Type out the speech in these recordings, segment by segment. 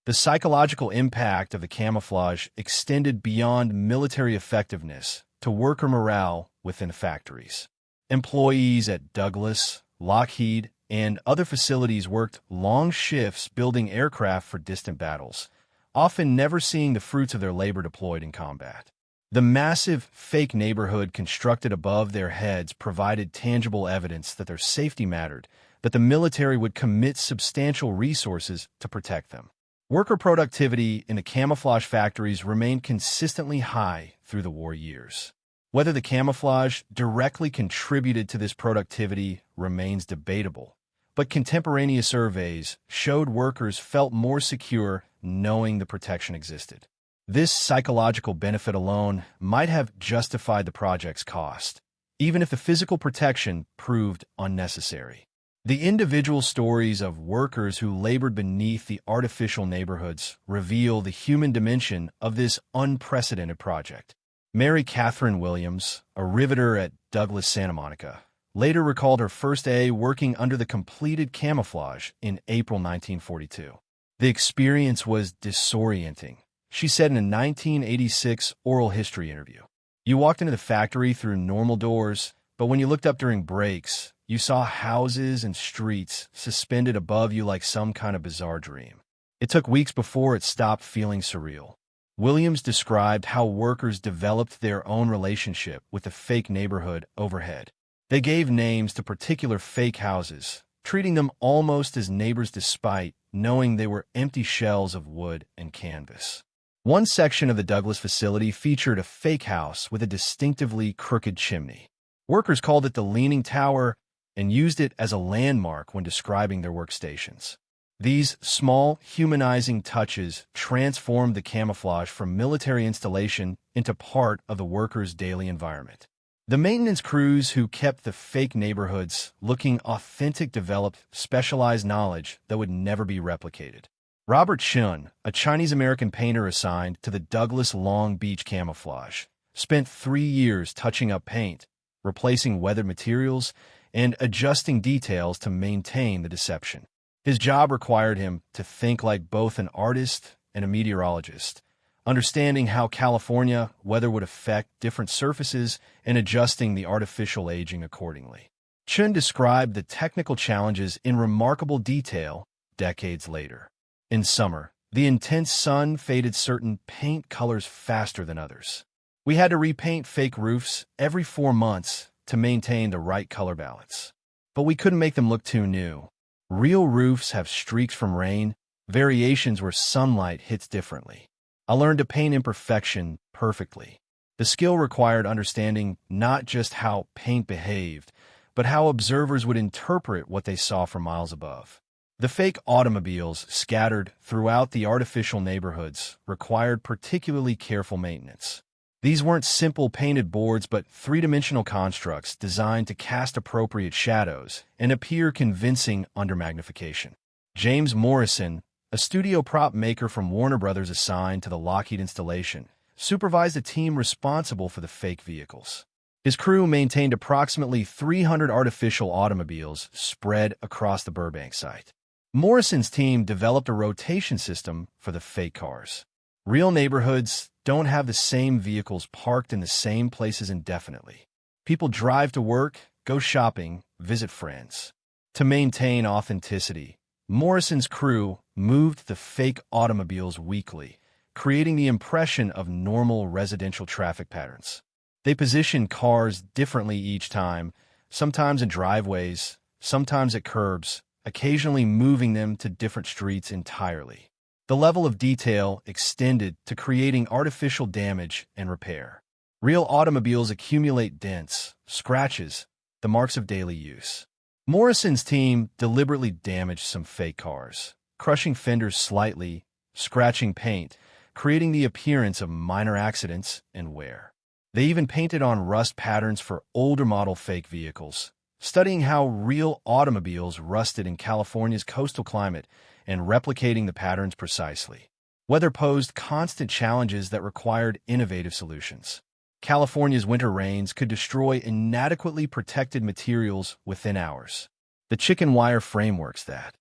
The psychological impact of the camouflage extended beyond military effectiveness to worker morale within factories. Employees at Douglas, Lockheed, and other facilities worked long shifts building aircraft for distant battles, often never seeing the fruits of their labor deployed in combat. The massive, fake neighborhood constructed above their heads provided tangible evidence that their safety mattered, that the military would commit substantial resources to protect them. Worker productivity in the camouflage factories remained consistently high through the war years. Whether the camouflage directly contributed to this productivity remains debatable, but contemporaneous surveys showed workers felt more secure knowing the protection existed. This psychological benefit alone might have justified the project's cost, even if the physical protection proved unnecessary. The individual stories of workers who labored beneath the artificial neighborhoods reveal the human dimension of this unprecedented project. Mary Catherine Williams, a riveter at Douglas Santa Monica, later recalled her first day working under the completed camouflage in April 1942. The experience was disorienting, she said in a 1986 oral history interview. You walked into the factory through normal doors, but when you looked up during breaks, you saw houses and streets suspended above you like some kind of bizarre dream. It took weeks before it stopped feeling surreal. Williams described how workers developed their own relationship with the fake neighborhood overhead. They gave names to particular fake houses, treating them almost as neighbors despite knowing they were empty shells of wood and canvas. One section of the Douglas facility featured a fake house with a distinctively crooked chimney. Workers called it the Leaning Tower and used it as a landmark when describing their workstations. These small, humanizing touches transformed the camouflage from military installation into part of the workers' daily environment. The maintenance crews who kept the fake neighborhoods looking authentic developed specialized knowledge that would never be replicated. Robert Chun, a Chinese-American painter assigned to the Douglas Long Beach camouflage, spent 3 years touching up paint, replacing weathered materials, and adjusting details to maintain the deception. His job required him to think like both an artist and a meteorologist, understanding how California weather would affect different surfaces and adjusting the artificial aging accordingly. Chun described the technical challenges in remarkable detail decades later. In summer, the intense sun faded certain paint colors faster than others. We had to repaint fake roofs every 4 months to maintain the right color balance. But we couldn't make them look too new. Real roofs have streaks from rain, variations where sunlight hits differently. I learned to paint imperfection perfectly. The skill required understanding not just how paint behaved, but how observers would interpret what they saw from miles above. The fake automobiles scattered throughout the artificial neighborhoods required particularly careful maintenance. These weren't simple painted boards but three-dimensional constructs designed to cast appropriate shadows and appear convincing under magnification. James Morrison, a studio prop maker from Warner Brothers assigned to the Lockheed installation, supervised a team responsible for the fake vehicles. His crew maintained approximately 300 artificial automobiles spread across the Burbank site. Morrison's team developed a rotation system for the fake cars. Real neighborhoods don't have the same vehicles parked in the same places indefinitely. People drive to work, go shopping, visit friends. To maintain authenticity, Morrison's crew moved the fake automobiles weekly, creating the impression of normal residential traffic patterns. They positioned cars differently each time, sometimes in driveways, sometimes at curbs, occasionally moving them to different streets entirely. The level of detail extended to creating artificial damage and repair. Real automobiles accumulate dents, scratches, the marks of daily use. Morrison's team deliberately damaged some fake cars, crushing fenders slightly, scratching paint, creating the appearance of minor accidents and wear. They even painted on rust patterns for older model fake vehicles, studying how real automobiles rusted in California's coastal climate and replicating the patterns precisely. Weather posed constant challenges that required innovative solutions. California's winter rains could destroy inadequately protected materials within hours. The chicken wire frameworks that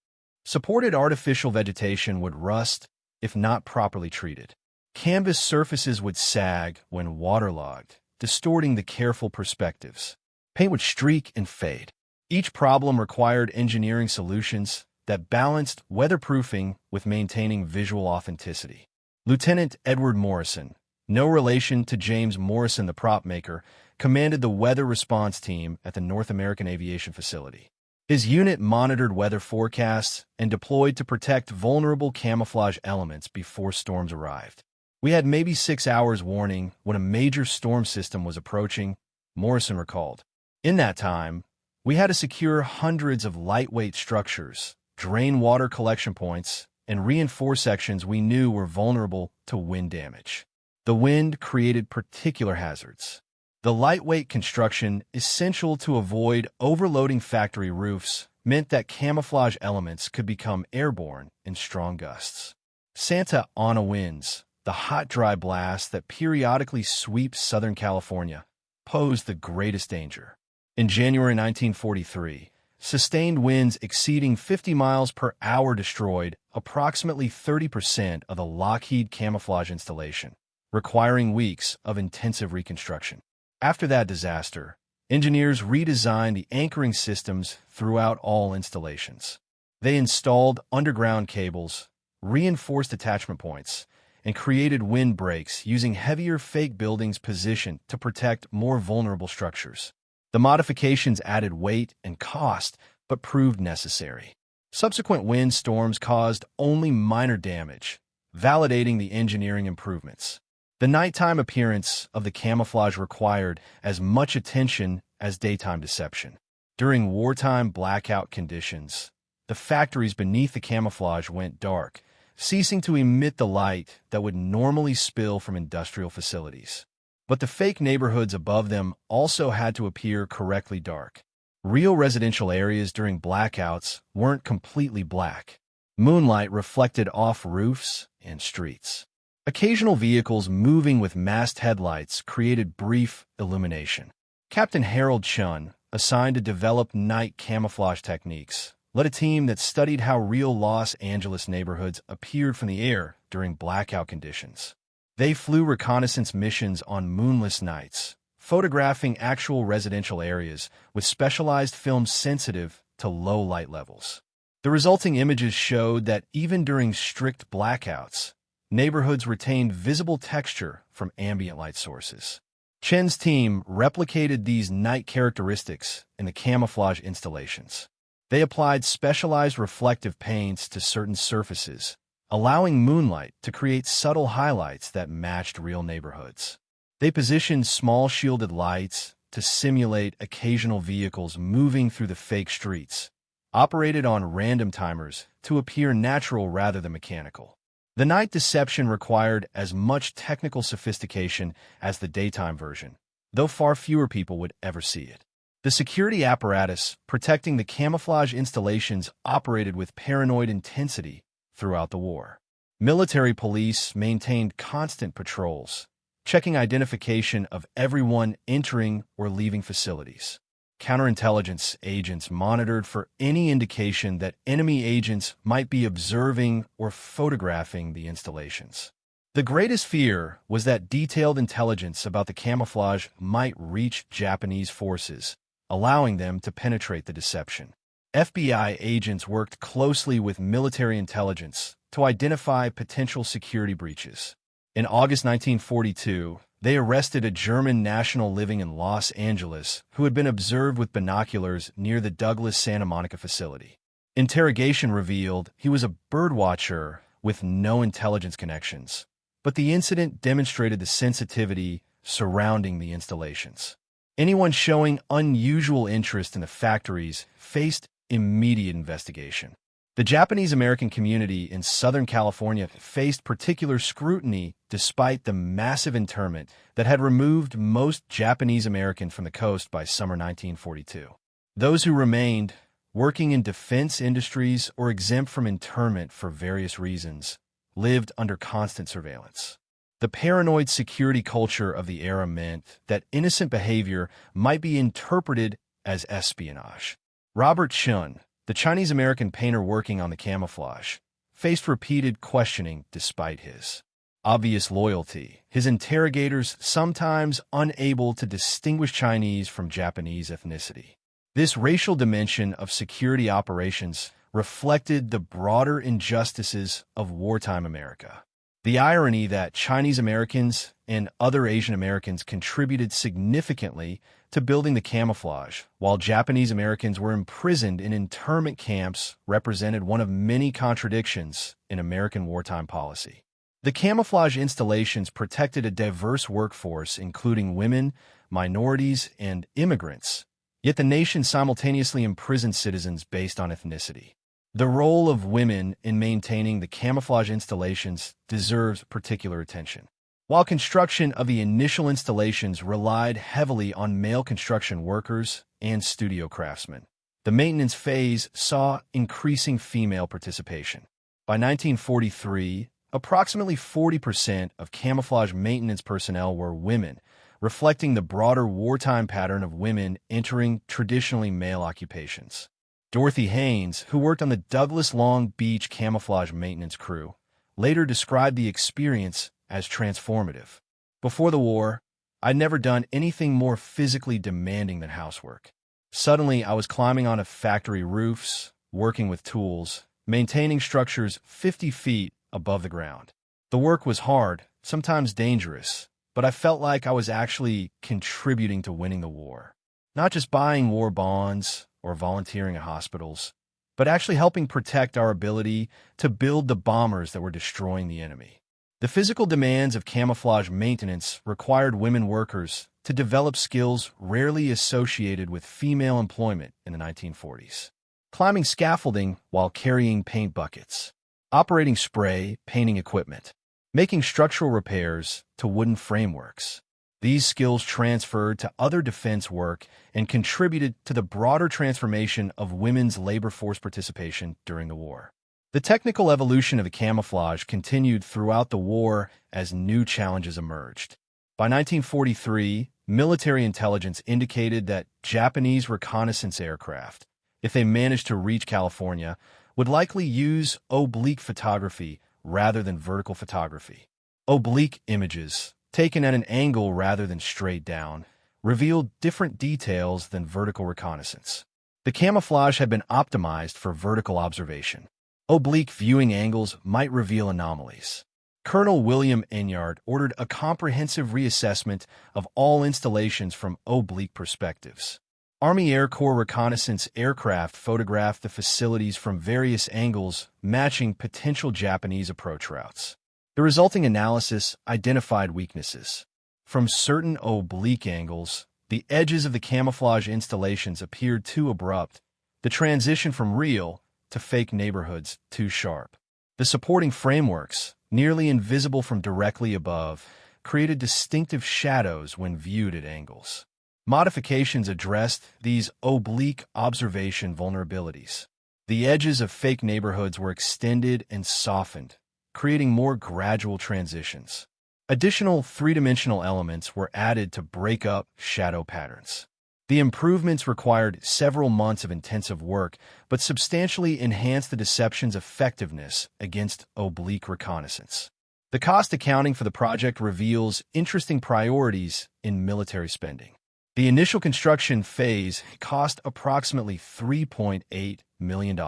supported artificial vegetation would rust, if not properly treated. Canvas surfaces would sag when waterlogged, distorting the careful perspectives. Paint would streak and fade. Each problem required engineering solutions that balanced weatherproofing with maintaining visual authenticity. Lieutenant Edward Morrison, no relation to James Morrison the prop maker, commanded the weather response team at the North American Aviation Facility. His unit monitored weather forecasts and deployed to protect vulnerable camouflage elements before storms arrived. We had maybe 6 hours warning when a major storm system was approaching, Morrison recalled. In that time, we had to secure hundreds of lightweight structures, drain water collection points, and reinforce sections we knew were vulnerable to wind damage. The wind created particular hazards. The lightweight construction, essential to avoid overloading factory roofs, meant that camouflage elements could become airborne in strong gusts. Santa Ana winds, the hot, dry blast that periodically sweeps Southern California, posed the greatest danger. In January 1943, sustained winds exceeding 50 miles per hour destroyed approximately 30% of the Lockheed camouflage installation, requiring weeks of intensive reconstruction. After that disaster, engineers redesigned the anchoring systems throughout all installations. They installed underground cables, reinforced attachment points, and created windbreaks using heavier fake buildings positioned to protect more vulnerable structures. The modifications added weight and cost, but proved necessary. Subsequent wind storms caused only minor damage, validating the engineering improvements. The nighttime appearance of the camouflage required as much attention as daytime deception. During wartime blackout conditions, the factories beneath the camouflage went dark, ceasing to emit the light that would normally spill from industrial facilities. But the fake neighborhoods above them also had to appear correctly dark. Real residential areas during blackouts weren't completely black. Moonlight reflected off roofs and streets. Occasional vehicles moving with masked headlights created brief illumination. Captain Harold Chun, assigned to develop night camouflage techniques, led a team that studied how real Los Angeles neighborhoods appeared from the air during blackout conditions. They flew reconnaissance missions on moonless nights, photographing actual residential areas with specialized film sensitive to low light levels. The resulting images showed that even during strict blackouts, neighborhoods retained visible texture from ambient light sources. Chen's team replicated these night characteristics in the camouflage installations. They applied specialized reflective paints to certain surfaces, allowing moonlight to create subtle highlights that matched real neighborhoods. They positioned small shielded lights to simulate occasional vehicles moving through the fake streets, operated on random timers to appear natural rather than mechanical. The night deception required as much technical sophistication as the daytime version, though far fewer people would ever see it. The security apparatus protecting the camouflage installations operated with paranoid intensity throughout the war. Military police maintained constant patrols, checking identification of everyone entering or leaving facilities. Counterintelligence agents monitored for any indication that enemy agents might be observing or photographing the installations. The greatest fear was that detailed intelligence about the camouflage might reach Japanese forces, allowing them to penetrate the deception. FBI agents worked closely with military intelligence to identify potential security breaches. In August 1942, they arrested a German national living in Los Angeles who had been observed with binoculars near the Douglas Santa Monica facility. Interrogation revealed he was a birdwatcher with no intelligence connections, but the incident demonstrated the sensitivity surrounding the installations. Anyone showing unusual interest in the factories faced immediate investigation. The Japanese-American community in Southern California faced particular scrutiny despite the massive internment that had removed most Japanese-American from the coast by summer 1942. Those who remained, working in defense industries or exempt from internment for various reasons, lived under constant surveillance. The paranoid security culture of the era meant that innocent behavior might be interpreted as espionage. Robert Chun, the Chinese-American painter working on the camouflage, faced repeated questioning despite his obvious loyalty, his interrogators sometimes unable to distinguish Chinese from Japanese ethnicity. This racial dimension of security operations reflected the broader injustices of wartime America. The irony that Chinese Americans and other Asian Americans contributed significantly to building the camouflage, while Japanese Americans were imprisoned in internment camps, represented one of many contradictions in American wartime policy. The camouflage installations protected a diverse workforce, including women, minorities, and immigrants, yet the nation simultaneously imprisoned citizens based on ethnicity. The role of women in maintaining the camouflage installations deserves particular attention. While construction of the initial installations relied heavily on male construction workers and studio craftsmen, the maintenance phase saw increasing female participation. By 1943, approximately 40% of camouflage maintenance personnel were women, reflecting the broader wartime pattern of women entering traditionally male occupations. Dorothy Haynes, who worked on the Douglas Long Beach camouflage maintenance crew, later described the experience as transformative. Before the war, I'd never done anything more physically demanding than housework. Suddenly, I was climbing onto factory roofs, working with tools, maintaining structures 50 feet above the ground. The work was hard, sometimes dangerous, but I felt like I was actually contributing to winning the war. Not just buying war bonds or volunteering at hospitals, but actually helping protect our ability to build the bombers that were destroying the enemy. The physical demands of camouflage maintenance required women workers to develop skills rarely associated with female employment in the 1940s. Climbing scaffolding while carrying paint buckets, operating spray painting equipment, making structural repairs to wooden frameworks. These skills transferred to other defense work and contributed to the broader transformation of women's labor force participation during the war. The technical evolution of the camouflage continued throughout the war as new challenges emerged. By 1943, military intelligence indicated that Japanese reconnaissance aircraft, if they managed to reach California, would likely use oblique photography rather than vertical photography. Oblique images, taken at an angle rather than straight down, revealed different details than vertical reconnaissance. The camouflage had been optimized for vertical observation. Oblique viewing angles might reveal anomalies. Colonel William Enyard ordered a comprehensive reassessment of all installations from oblique perspectives. Army Air Corps reconnaissance aircraft photographed the facilities from various angles, matching potential Japanese approach routes. The resulting analysis identified weaknesses. From certain oblique angles, the edges of the camouflage installations appeared too abrupt, the transition from real to fake neighborhoods too sharp. The supporting frameworks, nearly invisible from directly above, created distinctive shadows when viewed at angles. Modifications addressed these oblique observation vulnerabilities. The edges of fake neighborhoods were extended and softened, creating more gradual transitions. Additional three-dimensional elements were added to break up shadow patterns. The improvements required several months of intensive work, but substantially enhanced the deception's effectiveness against oblique reconnaissance. The cost accounting for the project reveals interesting priorities in military spending. The initial construction phase cost approximately $3.8 million.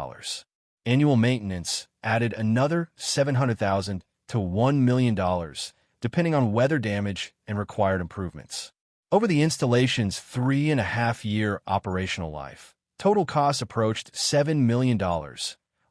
Annual maintenance added another $700,000 to $1 million, depending on weather damage and required improvements. Over the installation's 3.5-year operational life, total costs approached $7 million,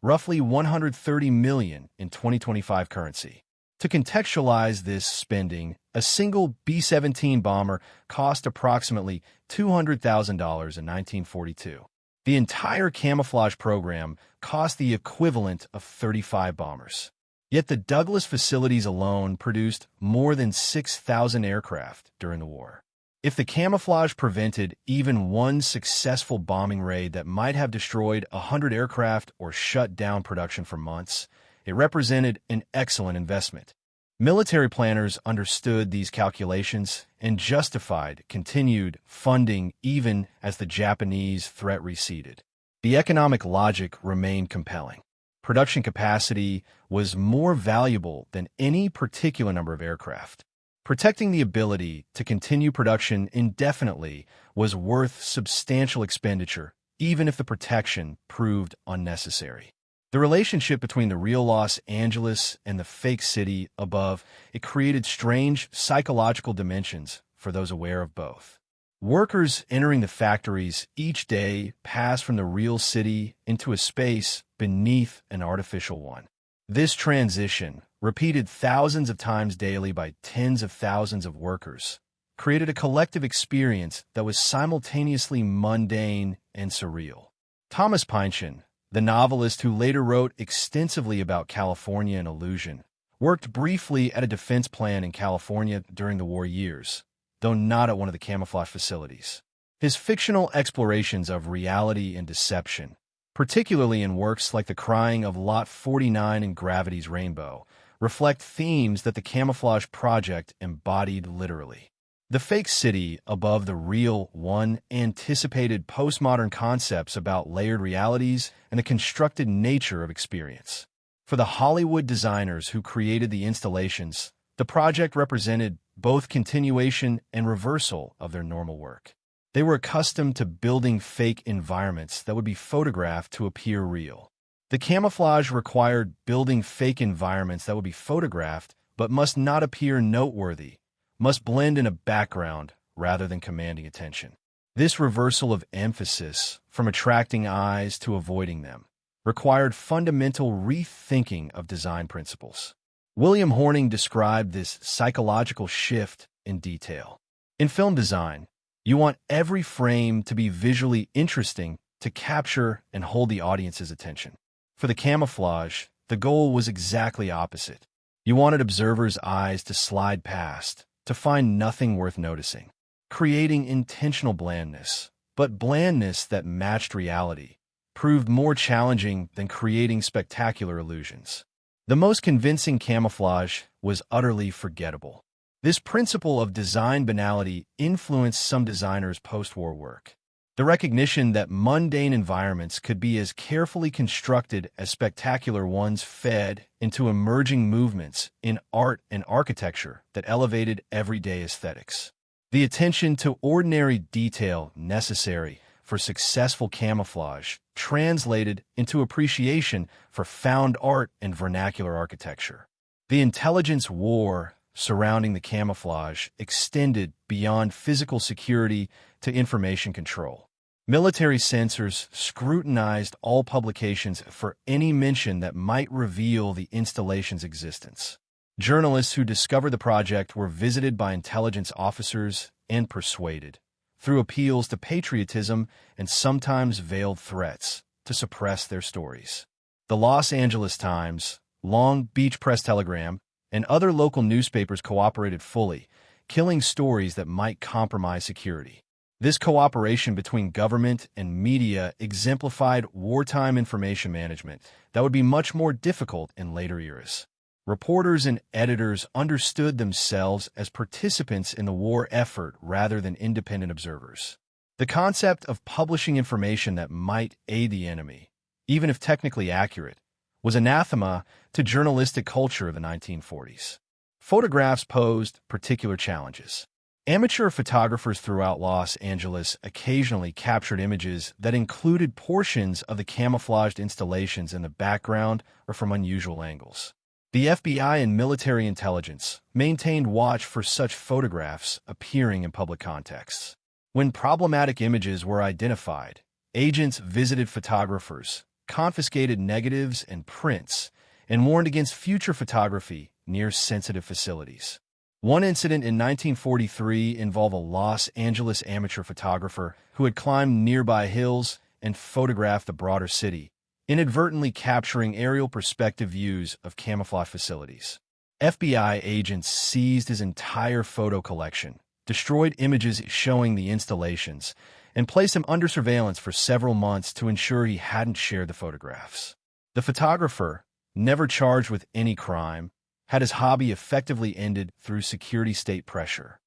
roughly $130 million in 2025 currency. To contextualize this spending, a single B-17 bomber cost approximately $200,000 in 1942. The entire camouflage program cost the equivalent of 35 bombers. Yet the Douglas facilities alone produced more than 6,000 aircraft during the war. If the camouflage prevented even one successful bombing raid that might have destroyed 100 aircraft or shut down production for months, it represented an excellent investment. Military planners understood these calculations and justified continued funding even as the Japanese threat receded. The economic logic remained compelling. Production capacity was more valuable than any particular number of aircraft. Protecting the ability to continue production indefinitely was worth substantial expenditure, even if the protection proved unnecessary. The relationship between the real Los Angeles and the fake city above, it created strange psychological dimensions for those aware of both. Workers entering the factories each day pass from the real city into a space beneath an artificial one. This transition, repeated thousands of times daily by tens of thousands of workers, created a collective experience that was simultaneously mundane and surreal. Thomas Pynchon, the novelist who later wrote extensively about California and illusion, worked briefly at a defense plant in California during the war years, though not at one of the camouflage facilities. His fictional explorations of reality and deception, particularly in works like The Crying of Lot 49 and Gravity's Rainbow, reflect themes that the Camouflage Project embodied literally. The fake city above the real one anticipated postmodern concepts about layered realities and the constructed nature of experience. For the Hollywood designers who created the installations, the project represented both continuation and reversal of their normal work. They were accustomed to building fake environments that would be photographed to appear real. The camouflage required building fake environments that would be photographed but must not appear noteworthy, must blend in a background rather than commanding attention. This reversal of emphasis, from attracting eyes to avoiding them, required fundamental rethinking of design principles. William Horning described this psychological shift in detail. In film design, you want every frame to be visually interesting to capture and hold the audience's attention. For the camouflage, the goal was exactly opposite. You wanted observers' eyes to slide past, to find nothing worth noticing, creating intentional blandness. But blandness that matched reality proved more challenging than creating spectacular illusions. The most convincing camouflage was utterly forgettable. This principle of design banality influenced some designers' post-war work. The recognition that mundane environments could be as carefully constructed as spectacular ones fed into emerging movements in art and architecture that elevated everyday aesthetics. The attention to ordinary detail necessary for successful camouflage translated into appreciation for found art and vernacular architecture. The intelligence war surrounding the camouflage extended beyond physical security to information control. Military censors scrutinized all publications for any mention that might reveal the installation's existence. Journalists who discovered the project were visited by intelligence officers and persuaded, through appeals to patriotism and sometimes veiled threats, to suppress their stories. The Los Angeles Times, Long Beach Press-Telegram, and other local newspapers cooperated fully, killing stories that might compromise security. This cooperation between government and media exemplified wartime information management that would be much more difficult in later eras. Reporters and editors understood themselves as participants in the war effort rather than independent observers. The concept of publishing information that might aid the enemy, even if technically accurate, was anathema to journalistic culture of the 1940s. Photographs posed particular challenges. Amateur photographers throughout Los Angeles occasionally captured images that included portions of the camouflaged installations in the background or from unusual angles. The FBI and military intelligence maintained watch for such photographs appearing in public contexts. When problematic images were identified, agents visited photographers, confiscated negatives and prints, and warned against future photography near sensitive facilities. One incident in 1943 involved a Los Angeles amateur photographer who had climbed nearby hills and photographed the broader city, inadvertently capturing aerial perspective views of camouflage facilities. FBI agents seized his entire photo collection, destroyed images showing the installations, and placed him under surveillance for several months to ensure he hadn't shared the photographs. The photographer, never charged with any crime, had his hobby effectively ended through security state pressure.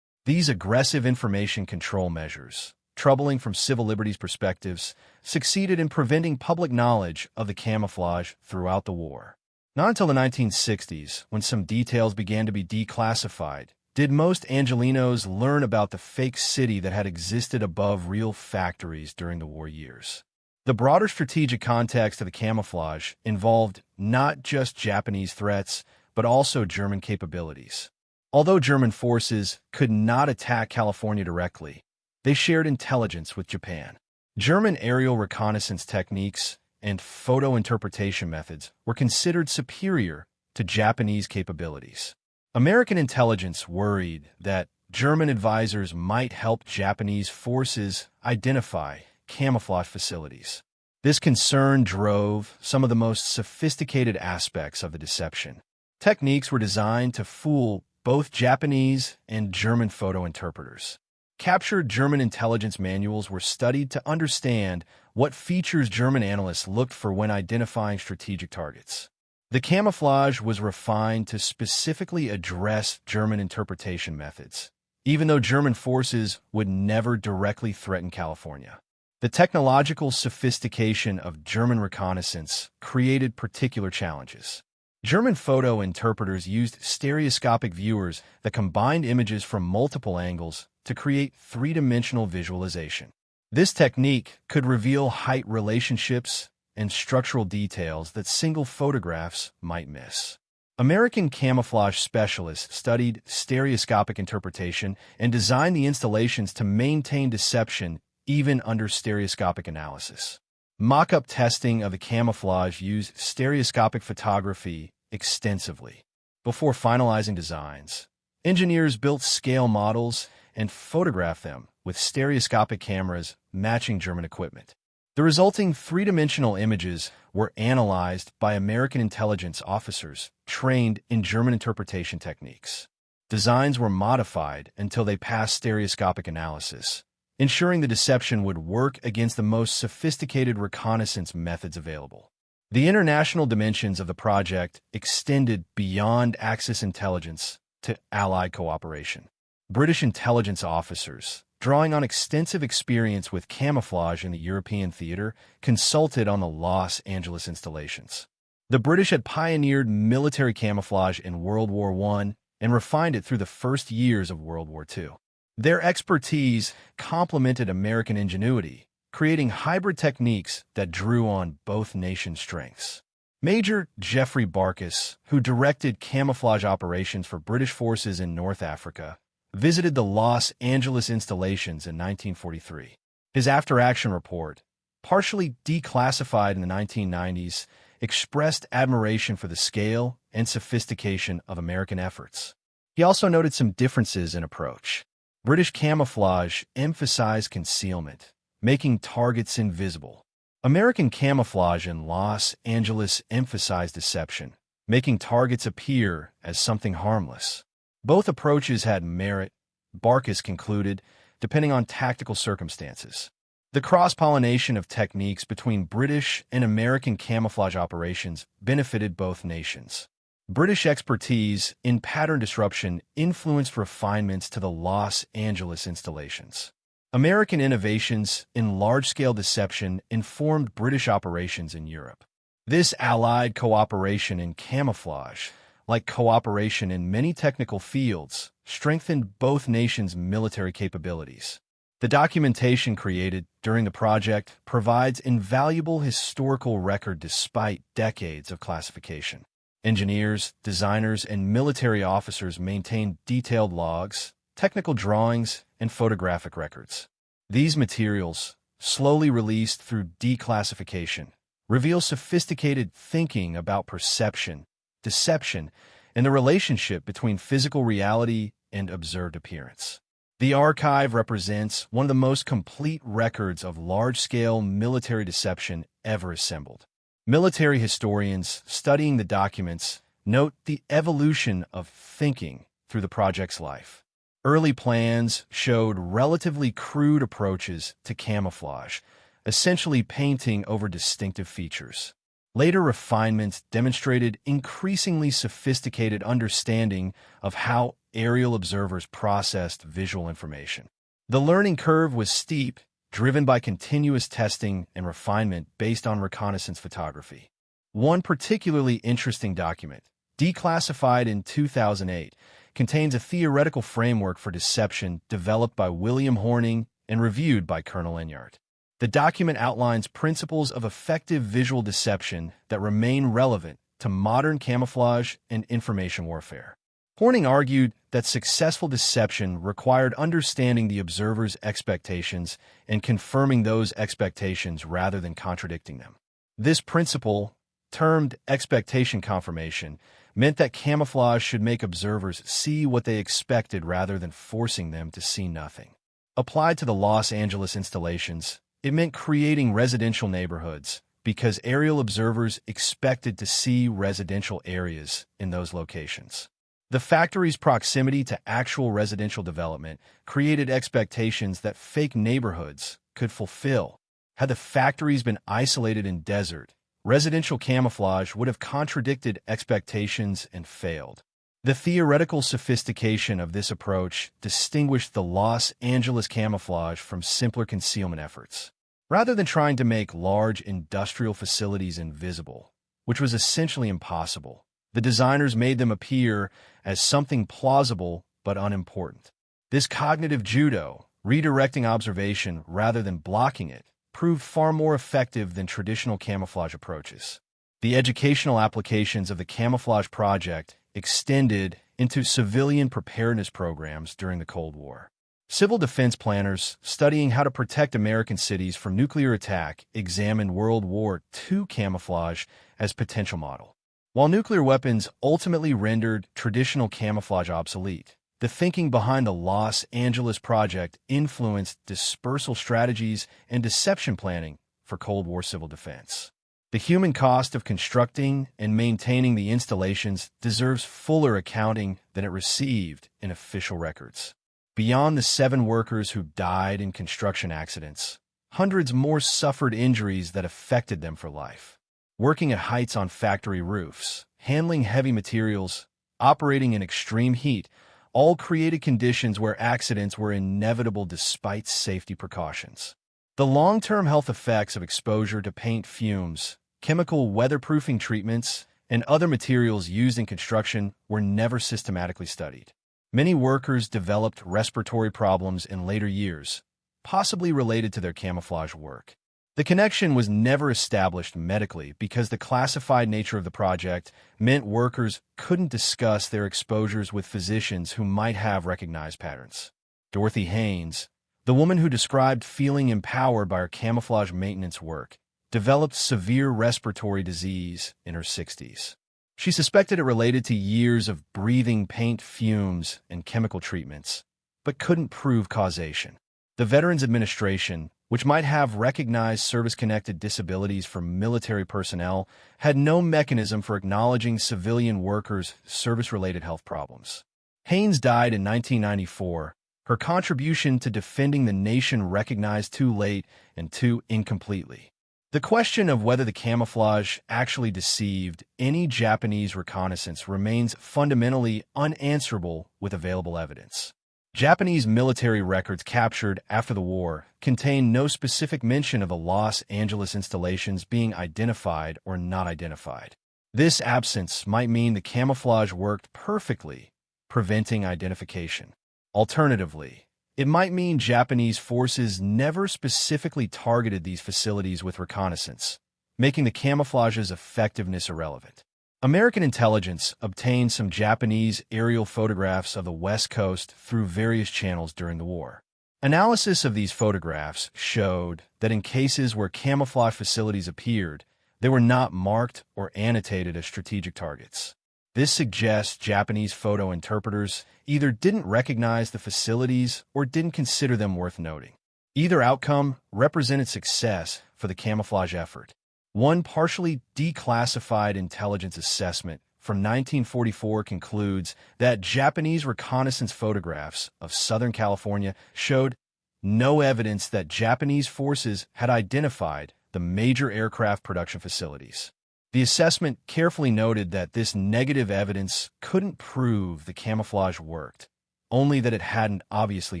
These aggressive information control measures, troubling from civil liberties perspectives, succeeded in preventing public knowledge of the camouflage throughout the war. Not until the 1960s, when some details began to be declassified, did most Angelenos learn about the fake city that had existed above real factories during the war years. The broader strategic context of the camouflage involved not just Japanese threats, but also German capabilities. Although German forces could not attack California directly, they shared intelligence with Japan. German aerial reconnaissance techniques and photo interpretation methods were considered superior to Japanese capabilities. American intelligence worried that German advisors might help Japanese forces identify camouflage facilities. This concern drove some of the most sophisticated aspects of the deception. Techniques were designed to fool both Japanese and German photo interpreters. Captured German intelligence manuals were studied to understand what features German analysts looked for when identifying strategic targets. The camouflage was refined to specifically address German interpretation methods, even though German forces would never directly threaten California. The technological sophistication of German reconnaissance created particular challenges. German photo interpreters used stereoscopic viewers that combined images from multiple angles to create three-dimensional visualization. This technique could reveal height relationships and structural details that single photographs might miss. American camouflage specialists studied stereoscopic interpretation and designed the installations to maintain deception even under stereoscopic analysis. Mock-up testing of the camouflage used stereoscopic photography extensively. Before finalizing designs, engineers built scale models and photographed them with stereoscopic cameras matching German equipment. The resulting three-dimensional images were analyzed by American intelligence officers trained in German interpretation techniques. Designs were modified until they passed stereoscopic analysis, ensuring the deception would work against the most sophisticated reconnaissance methods available. The international dimensions of the project extended beyond Axis intelligence to Allied cooperation. British intelligence officers, drawing on extensive experience with camouflage in the European theater, consulted on the Los Angeles installations. The British had pioneered military camouflage in World War I and refined it through the first years of World War II. Their expertise complemented American ingenuity, creating hybrid techniques that drew on both nations' strengths. Major Geoffrey Barkas, who directed camouflage operations for British forces in North Africa, visited the Los Angeles installations in 1943. His after-action report, partially declassified in the 1990s, expressed admiration for the scale and sophistication of American efforts. He also noted some differences in approach. British camouflage emphasized concealment, making targets invisible. American camouflage in Los Angeles emphasized deception, making targets appear as something harmless. Both approaches had merit, Barkas concluded, depending on tactical circumstances. The cross-pollination of techniques between British and American camouflage operations benefited both nations. British expertise in pattern disruption influenced refinements to the Los Angeles installations. American innovations in large-scale deception informed British operations in Europe. This allied cooperation in camouflage, like cooperation in many technical fields, strengthened both nations' military capabilities. The documentation created during the project provides invaluable historical record despite decades of classification. Engineers, designers, and military officers maintained detailed logs, technical drawings, and photographic records. These materials, slowly released through declassification, reveal sophisticated thinking about perception, deception, and the relationship between physical reality and observed appearance. The archive represents one of the most complete records of large-scale military deception ever assembled. Military historians studying the documents note the evolution of thinking through the project's life. Early plans showed relatively crude approaches to camouflage, essentially painting over distinctive features. Later refinements demonstrated increasingly sophisticated understanding of how aerial observers processed visual information. The learning curve was steep, driven by continuous testing and refinement based on reconnaissance photography. One particularly interesting document, declassified in 2008, contains a theoretical framework for deception developed by William Horning and reviewed by Colonel Enyart. The document outlines principles of effective visual deception that remain relevant to modern camouflage and information warfare. Horning argued that successful deception required understanding the observer's expectations and confirming those expectations rather than contradicting them. This principle, termed expectation confirmation, meant that camouflage should make observers see what they expected rather than forcing them to see nothing. Applied to the Los Angeles installations, it meant creating residential neighborhoods because aerial observers expected to see residential areas in those locations. The factory's proximity to actual residential development created expectations that fake neighborhoods could fulfill. Had the factories been isolated in desert, residential camouflage would have contradicted expectations and failed. The theoretical sophistication of this approach distinguished the Los Angeles camouflage from simpler concealment efforts. Rather than trying to make large industrial facilities invisible, which was essentially impossible, the designers made them appear as something plausible but unimportant. This cognitive judo, redirecting observation rather than blocking it, proved far more effective than traditional camouflage approaches. The educational applications of the camouflage project extended into civilian preparedness programs during the Cold War. Civil defense planners studying how to protect American cities from nuclear attack examined World War II camouflage as potential model. While nuclear weapons ultimately rendered traditional camouflage obsolete, the thinking behind the Los Angeles project influenced dispersal strategies and deception planning for Cold War civil defense. The human cost of constructing and maintaining the installations deserves fuller accounting than it received in official records. Beyond the 7 workers who died in construction accidents, hundreds more suffered injuries that affected them for life. Working at heights on factory roofs, handling heavy materials, operating in extreme heat, all created conditions where accidents were inevitable despite safety precautions. The long-term health effects of exposure to paint fumes, chemical weatherproofing treatments, and other materials used in construction were never systematically studied. Many workers developed respiratory problems in later years, possibly related to their camouflage work. The connection was never established medically because the classified nature of the project meant workers couldn't discuss their exposures with physicians who might have recognized patterns. Dorothy Haynes, the woman who described feeling empowered by her camouflage maintenance work, developed severe respiratory disease in her 60s. She suspected it related to years of breathing paint fumes and chemical treatments, but couldn't prove causation. The Veterans Administration, which might have recognized service-connected disabilities for military personnel, had no mechanism for acknowledging civilian workers' service-related health problems. Haynes died in 1994, her contribution to defending the nation recognized too late and too incompletely. The question of whether the camouflage actually deceived any Japanese reconnaissance remains fundamentally unanswerable with available evidence. Japanese military records captured after the war contain no specific mention of the Los Angeles installations being identified or not identified. This absence might mean the camouflage worked perfectly, preventing identification. Alternatively, it might mean Japanese forces never specifically targeted these facilities with reconnaissance, making the camouflage's effectiveness irrelevant. American intelligence obtained some Japanese aerial photographs of the West Coast through various channels during the war. Analysis of these photographs showed that in cases where camouflage facilities appeared, they were not marked or annotated as strategic targets. This suggests Japanese photo interpreters either didn't recognize the facilities or didn't consider them worth noting. Either outcome represented success for the camouflage effort. One partially declassified intelligence assessment from 1944 concludes that Japanese reconnaissance photographs of Southern California showed no evidence that Japanese forces had identified the major aircraft production facilities. The assessment carefully noted that this negative evidence couldn't prove the camouflage worked, only that it hadn't obviously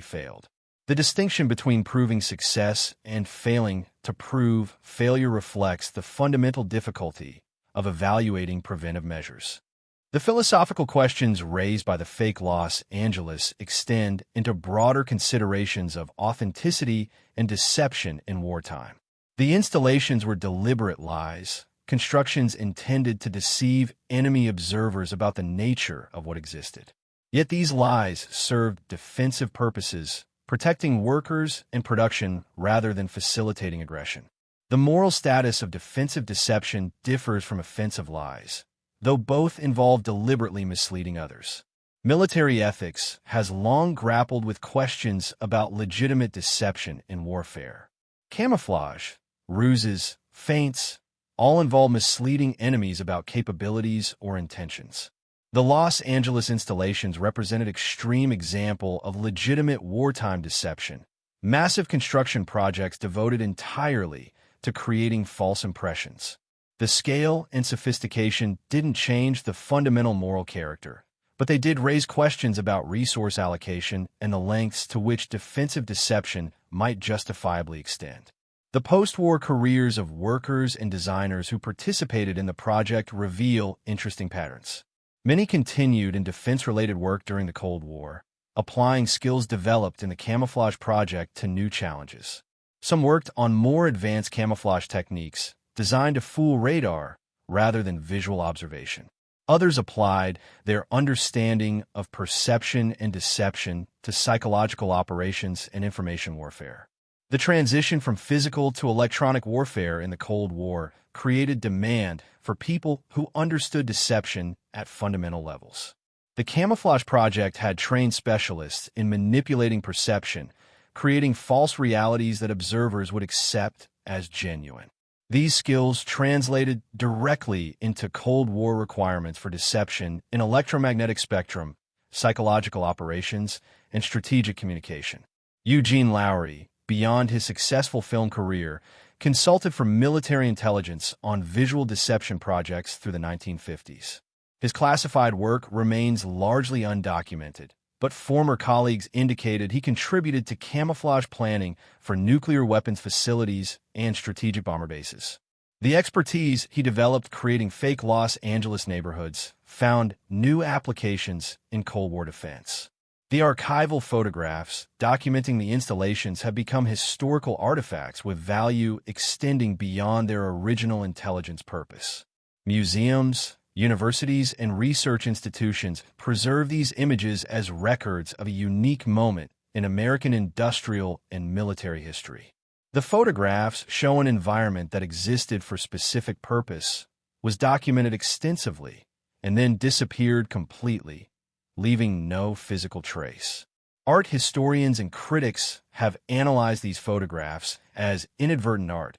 failed. The distinction between proving success and failing to prove failure reflects the fundamental difficulty of evaluating preventive measures. The philosophical questions raised by the fake Los Angeles extend into broader considerations of authenticity and deception in wartime. The installations were deliberate lies, constructions intended to deceive enemy observers about the nature of what existed. Yet these lies served defensive purposes, protecting workers and production rather than facilitating aggression. The moral status of defensive deception differs from offensive lies, though both involve deliberately misleading others. Military ethics has long grappled with questions about legitimate deception in warfare. Camouflage, ruses, feints, all involve misleading enemies about capabilities or intentions. The Los Angeles installations represented an extreme example of legitimate wartime deception, massive construction projects devoted entirely to creating false impressions. The scale and sophistication didn't change the fundamental moral character, but they did raise questions about resource allocation and the lengths to which defensive deception might justifiably extend. The post-war careers of workers and designers who participated in the project reveal interesting patterns. Many continued in defense-related work during the Cold War, applying skills developed in the camouflage project to new challenges. Some worked on more advanced camouflage techniques designed to fool radar rather than visual observation. Others applied their understanding of perception and deception to psychological operations and information warfare. The transition from physical to electronic warfare in the Cold War created demand for people who understood deception at fundamental levels. The camouflage project had trained specialists in manipulating perception, creating false realities that observers would accept as genuine. These skills translated directly into Cold War requirements for deception in electromagnetic spectrum, psychological operations, and strategic communication. Eugene Lowry, beyond his successful film career, consulted for military intelligence on visual deception projects through the 1950s. His classified work remains largely undocumented, but former colleagues indicated he contributed to camouflage planning for nuclear weapons facilities and strategic bomber bases. The expertise he developed creating fake Los Angeles neighborhoods found new applications in Cold War defense. The archival photographs documenting the installations have become historical artifacts with value extending beyond their original intelligence purpose. Museums, universities, and research institutions preserve these images as records of a unique moment in American industrial and military history. The photographs show an environment that existed for specific purpose, was documented extensively, and then disappeared completely, leaving no physical trace. Art historians and critics have analyzed these photographs as inadvertent art,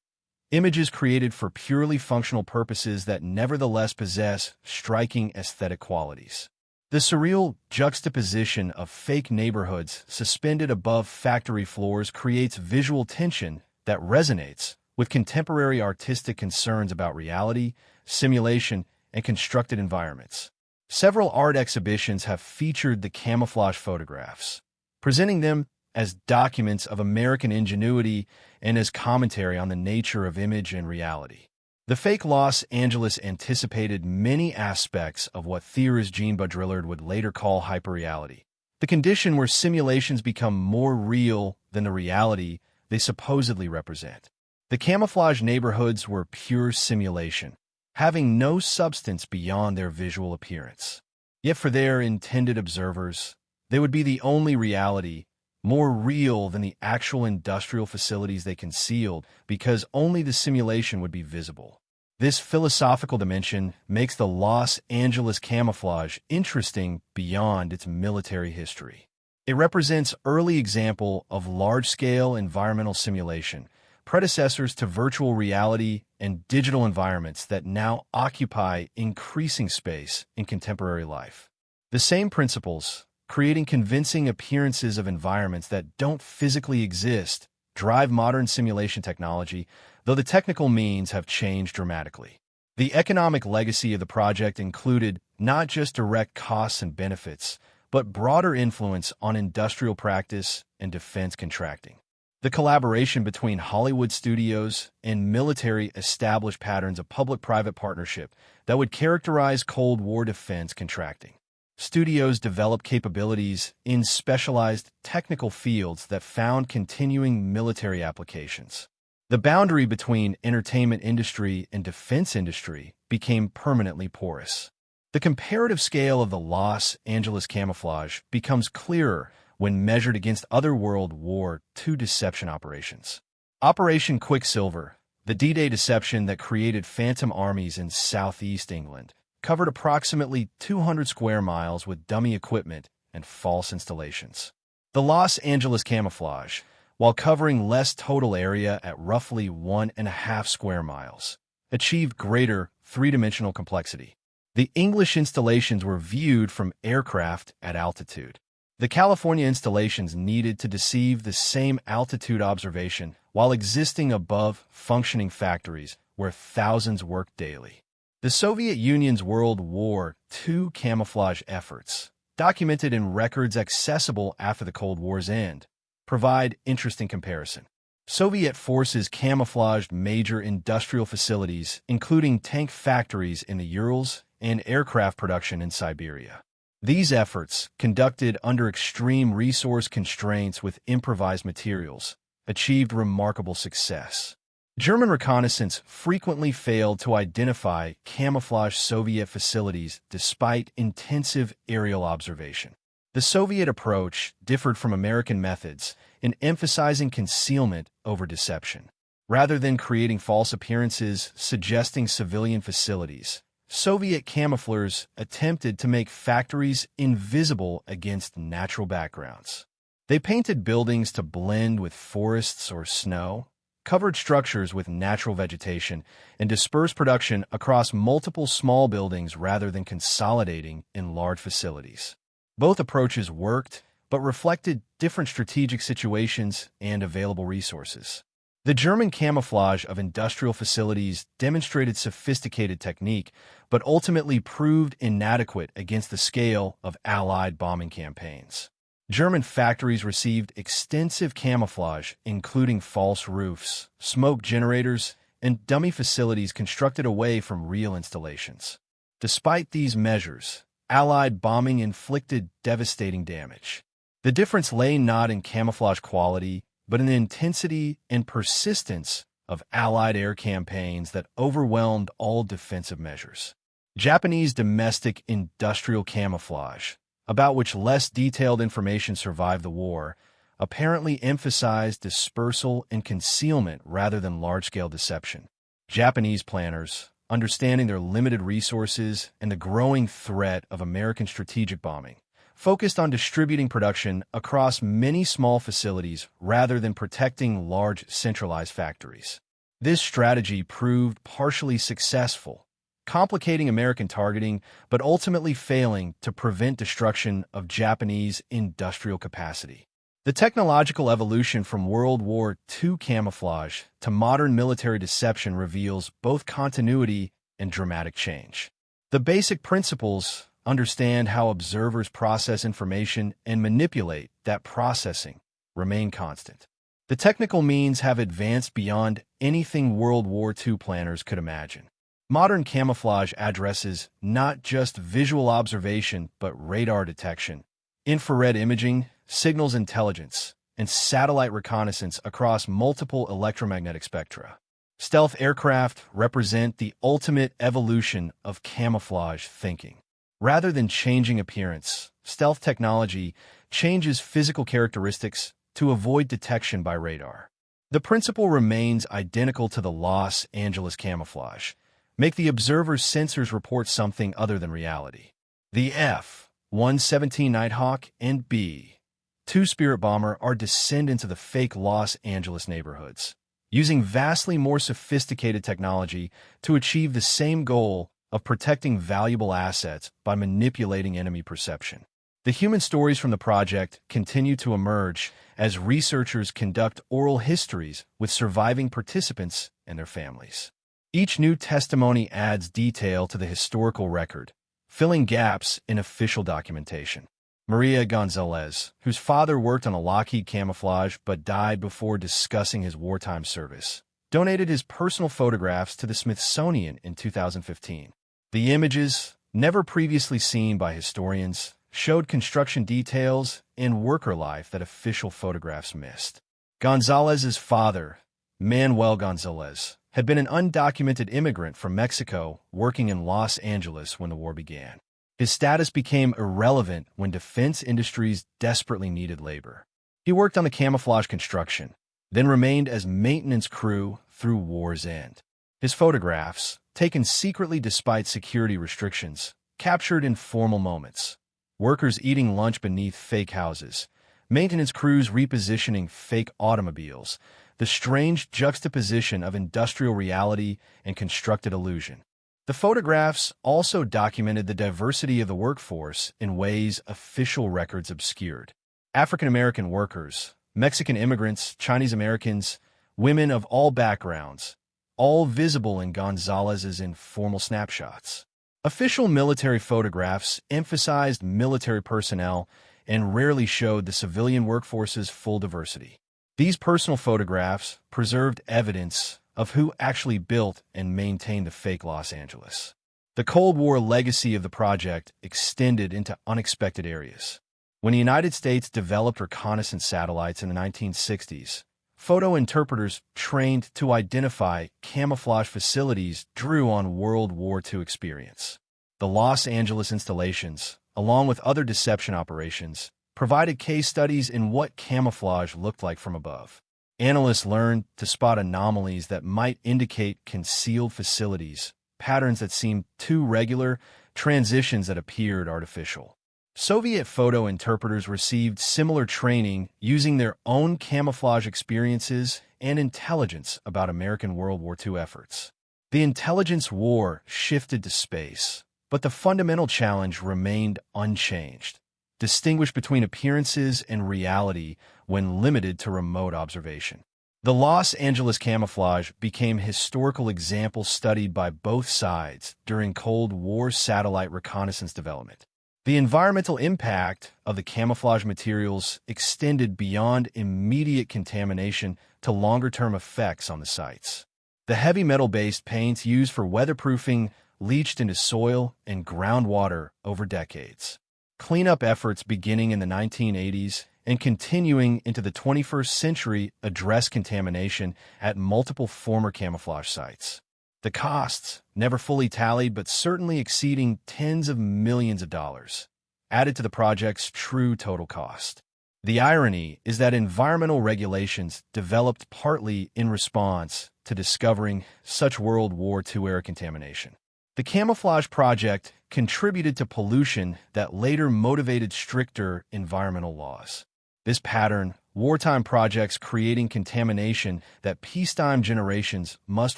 images created for purely functional purposes that nevertheless possess striking aesthetic qualities. The surreal juxtaposition of fake neighborhoods suspended above factory floors creates visual tension that resonates with contemporary artistic concerns about reality, simulation, and constructed environments. Several art exhibitions have featured the camouflage photographs, presenting them as documents of American ingenuity and as commentary on the nature of image and reality. The fake Los Angeles anticipated many aspects of what theorist Jean Baudrillard would later call hyperreality, the condition where simulations become more real than the reality they supposedly represent. The camouflage neighborhoods were pure simulation, having no substance beyond their visual appearance. Yet for their intended observers, they would be the only reality, more real than the actual industrial facilities they concealed, because only the simulation would be visible. This philosophical dimension makes the Los Angeles camouflage interesting beyond its military history. It represents an early example of large-scale environmental simulation, predecessors to virtual reality and digital environments that now occupy increasing space in contemporary life. The same principles, creating convincing appearances of environments that don't physically exist, drive modern simulation technology, though the technical means have changed dramatically. The economic legacy of the project included not just direct costs and benefits, but broader influence on industrial practice and defense contracting. The collaboration between Hollywood studios and military established patterns of public-private partnership that would characterize Cold War defense contracting. Studios developed capabilities in specialized technical fields that found continuing military applications. The boundary between entertainment industry and defense industry became permanently porous. The comparative scale of the Los Angeles camouflage becomes clearer when measured against other World War II deception operations. Operation Quicksilver, the D-Day deception that created phantom armies in southeast England, covered approximately 200 square miles with dummy equipment and false installations. The Los Angeles camouflage, while covering less total area at roughly 1.5 square miles, achieved greater three-dimensional complexity. The English installations were viewed from aircraft at altitude. The California installations needed to deceive the same altitude observation while existing above functioning factories where thousands worked daily. The Soviet Union's World War II camouflage efforts, documented in records accessible after the Cold War's end, provide interesting comparison. Soviet forces camouflaged major industrial facilities, including tank factories in the Urals and aircraft production in Siberia. These efforts, conducted under extreme resource constraints with improvised materials, achieved remarkable success. German reconnaissance frequently failed to identify camouflaged Soviet facilities despite intensive aerial observation. The Soviet approach differed from American methods in emphasizing concealment over deception. Rather than creating false appearances suggesting civilian facilities, Soviet camoufleurs attempted to make factories invisible against natural backgrounds. They painted buildings to blend with forests or snow, covered structures with natural vegetation, and dispersed production across multiple small buildings rather than consolidating in large facilities. Both approaches worked, but reflected different strategic situations and available resources. The German camouflage of industrial facilities demonstrated sophisticated technique, but ultimately proved inadequate against the scale of Allied bombing campaigns. German factories received extensive camouflage, including false roofs, smoke generators, and dummy facilities constructed away from real installations. Despite these measures, Allied bombing inflicted devastating damage. The difference lay not in camouflage quality, but in the intensity and persistence of Allied air campaigns that overwhelmed all defensive measures. Japanese domestic industrial camouflage, about which less detailed information survived the war, apparently emphasized dispersal and concealment rather than large-scale deception. Japanese planners, understanding their limited resources and the growing threat of American strategic bombing, focused on distributing production across many small facilities rather than protecting large centralized factories. This strategy proved partially successful, complicating American targeting but ultimately failing to prevent destruction of Japanese industrial capacity. The technological evolution from World War II camouflage to modern military deception reveals both continuity and dramatic change. The basic principles understand how observers process information and manipulate that processing remain constant. The technical means have advanced beyond anything World War II planners could imagine. Modern camouflage addresses not just visual observation but radar detection, infrared imaging, signals intelligence, and satellite reconnaissance across multiple electromagnetic spectra. Stealth aircraft represent the ultimate evolution of camouflage thinking. Rather than changing appearance, stealth technology changes physical characteristics to avoid detection by radar. The principle remains identical to the Los Angeles camouflage. Make the observer's sensors report something other than reality. The F-117 Nighthawk and B-2 Spirit Bomber are descendants of the fake Los Angeles neighborhoods, using vastly more sophisticated technology to achieve the same goal of protecting valuable assets by manipulating enemy perception. The human stories from the project continue to emerge as researchers conduct oral histories with surviving participants and their families. Each new testimony adds detail to the historical record, filling gaps in official documentation. Maria Gonzalez, whose father worked on a Lockheed camouflage but died before discussing his wartime service, donated his personal photographs to the Smithsonian in 2015. The images, never previously seen by historians, showed construction details and worker life that official photographs missed. Gonzalez's father, Manuel Gonzalez, had been an undocumented immigrant from Mexico working in Los Angeles when the war began. His status became irrelevant when defense industries desperately needed labor. He worked on the camouflage construction, then remained as maintenance crew through war's end. His photographs, taken secretly despite security restrictions, captured informal moments. Workers eating lunch beneath fake houses, maintenance crews repositioning fake automobiles, the strange juxtaposition of industrial reality and constructed illusion. The photographs also documented the diversity of the workforce in ways official records obscured. African-American workers, Mexican immigrants, Chinese Americans, women of all backgrounds, all visible in Gonzalez's informal snapshots. Official military photographs emphasized military personnel and rarely showed the civilian workforce's full diversity. These personal photographs preserved evidence of who actually built and maintained the fake Los Angeles. The Cold War legacy of the project extended into unexpected areas. When the United States developed reconnaissance satellites in the 1960s, photo interpreters trained to identify camouflage facilities drew on World War II experience. The Los Angeles installations, along with other deception operations, provided case studies in what camouflage looked like from above. Analysts learned to spot anomalies that might indicate concealed facilities, patterns that seemed too regular, transitions that appeared artificial. Soviet photo interpreters received similar training using their own camouflage experiences and intelligence about American World War II efforts. The intelligence war shifted to space, but the fundamental challenge remained unchanged. Distinguish between appearances and reality when limited to remote observation. The Los Angeles camouflage became historical examples studied by both sides during Cold War satellite reconnaissance development. The environmental impact of the camouflage materials extended beyond immediate contamination to longer-term effects on the sites. The heavy metal-based paints used for weatherproofing leached into soil and groundwater over decades. Cleanup efforts beginning in the 1980s and continuing into the 21st century address contamination at multiple former camouflage sites. The costs, never fully tallied but certainly exceeding tens of millions of dollars, added to the project's true total cost. The irony is that environmental regulations developed partly in response to discovering such World War II-era contamination. The camouflage project contributed to pollution that later motivated stricter environmental laws. This pattern, wartime projects creating contamination that peacetime generations must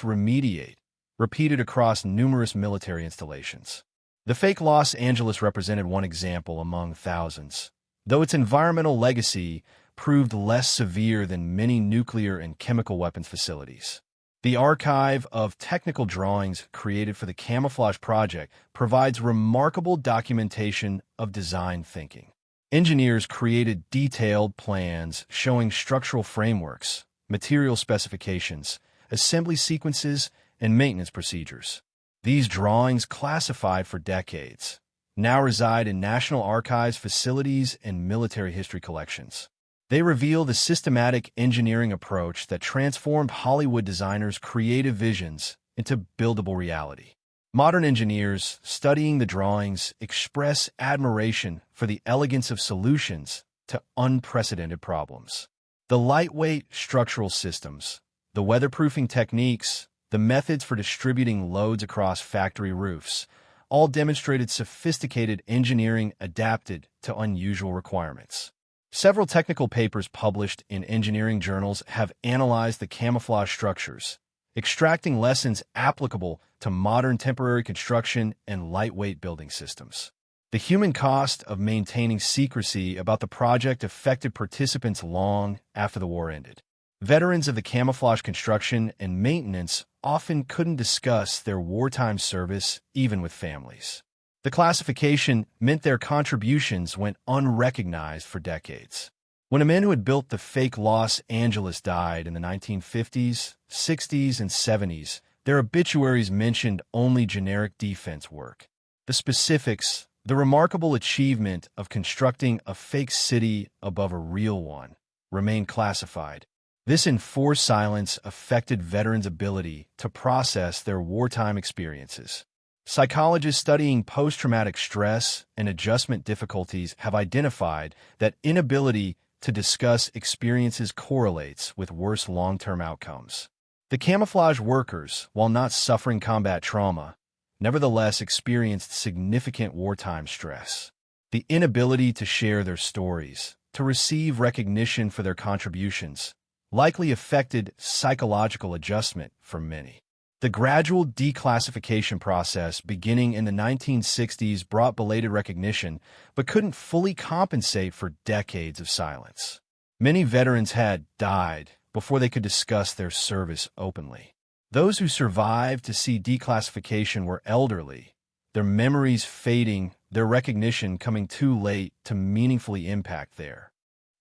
remediate, repeated across numerous military installations. The fake Los Angeles represented one example among thousands, though its environmental legacy proved less severe than many nuclear and chemical weapons facilities. The archive of technical drawings created for the camouflage project provides remarkable documentation of design thinking. Engineers created detailed plans showing structural frameworks, material specifications, assembly sequences, and maintenance procedures. These drawings, classified for decades, now reside in National Archives facilities and military history collections. They reveal the systematic engineering approach that transformed Hollywood designers' creative visions into buildable reality. Modern engineers studying the drawings express admiration for the elegance of solutions to unprecedented problems. The lightweight structural systems, the weatherproofing techniques, the methods for distributing loads across factory roofs, all demonstrated sophisticated engineering adapted to unusual requirements. Several technical papers published in engineering journals have analyzed the camouflage structures, extracting lessons applicable to modern temporary construction and lightweight building systems. The human cost of maintaining secrecy about the project affected participants long after the war ended. Veterans of the camouflage construction and maintenance often couldn't discuss their wartime service even with families. The classification meant their contributions went unrecognized for decades. When a man who had built the fake Los Angeles died in the 1950s, 60s, and 70s, their obituaries mentioned only generic defense work. The specifics, the remarkable achievement of constructing a fake city above a real one, remained classified. This enforced silence affected veterans' ability to process their wartime experiences. Psychologists studying post-traumatic stress and adjustment difficulties have identified that inability to discuss experiences correlates with worse long-term outcomes. The camouflage workers, while not suffering combat trauma, nevertheless experienced significant wartime stress. The inability to share their stories, to receive recognition for their contributions, likely affected psychological adjustment for many. The gradual declassification process beginning in the 1960s brought belated recognition, but couldn't fully compensate for decades of silence. Many veterans had died before they could discuss their service openly. Those who survived to see declassification were elderly, their memories fading, their recognition coming too late to meaningfully impact their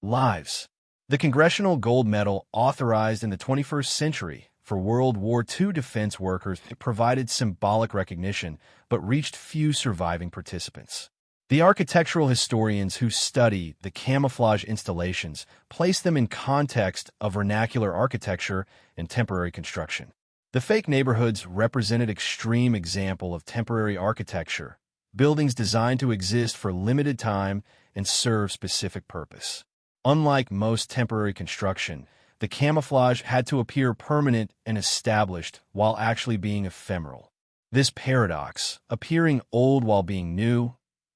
lives. The Congressional Gold Medal, authorized in the 21st century for World War II defense workers, provided symbolic recognition but reached few surviving participants. The architectural historians who study the camouflage installations place them in context of vernacular architecture and temporary construction. The fake neighborhoods represented extreme example of temporary architecture, buildings designed to exist for limited time and serve specific purpose. Unlike most temporary construction, the camouflage had to appear permanent and established while actually being ephemeral. This paradox, appearing old while being new,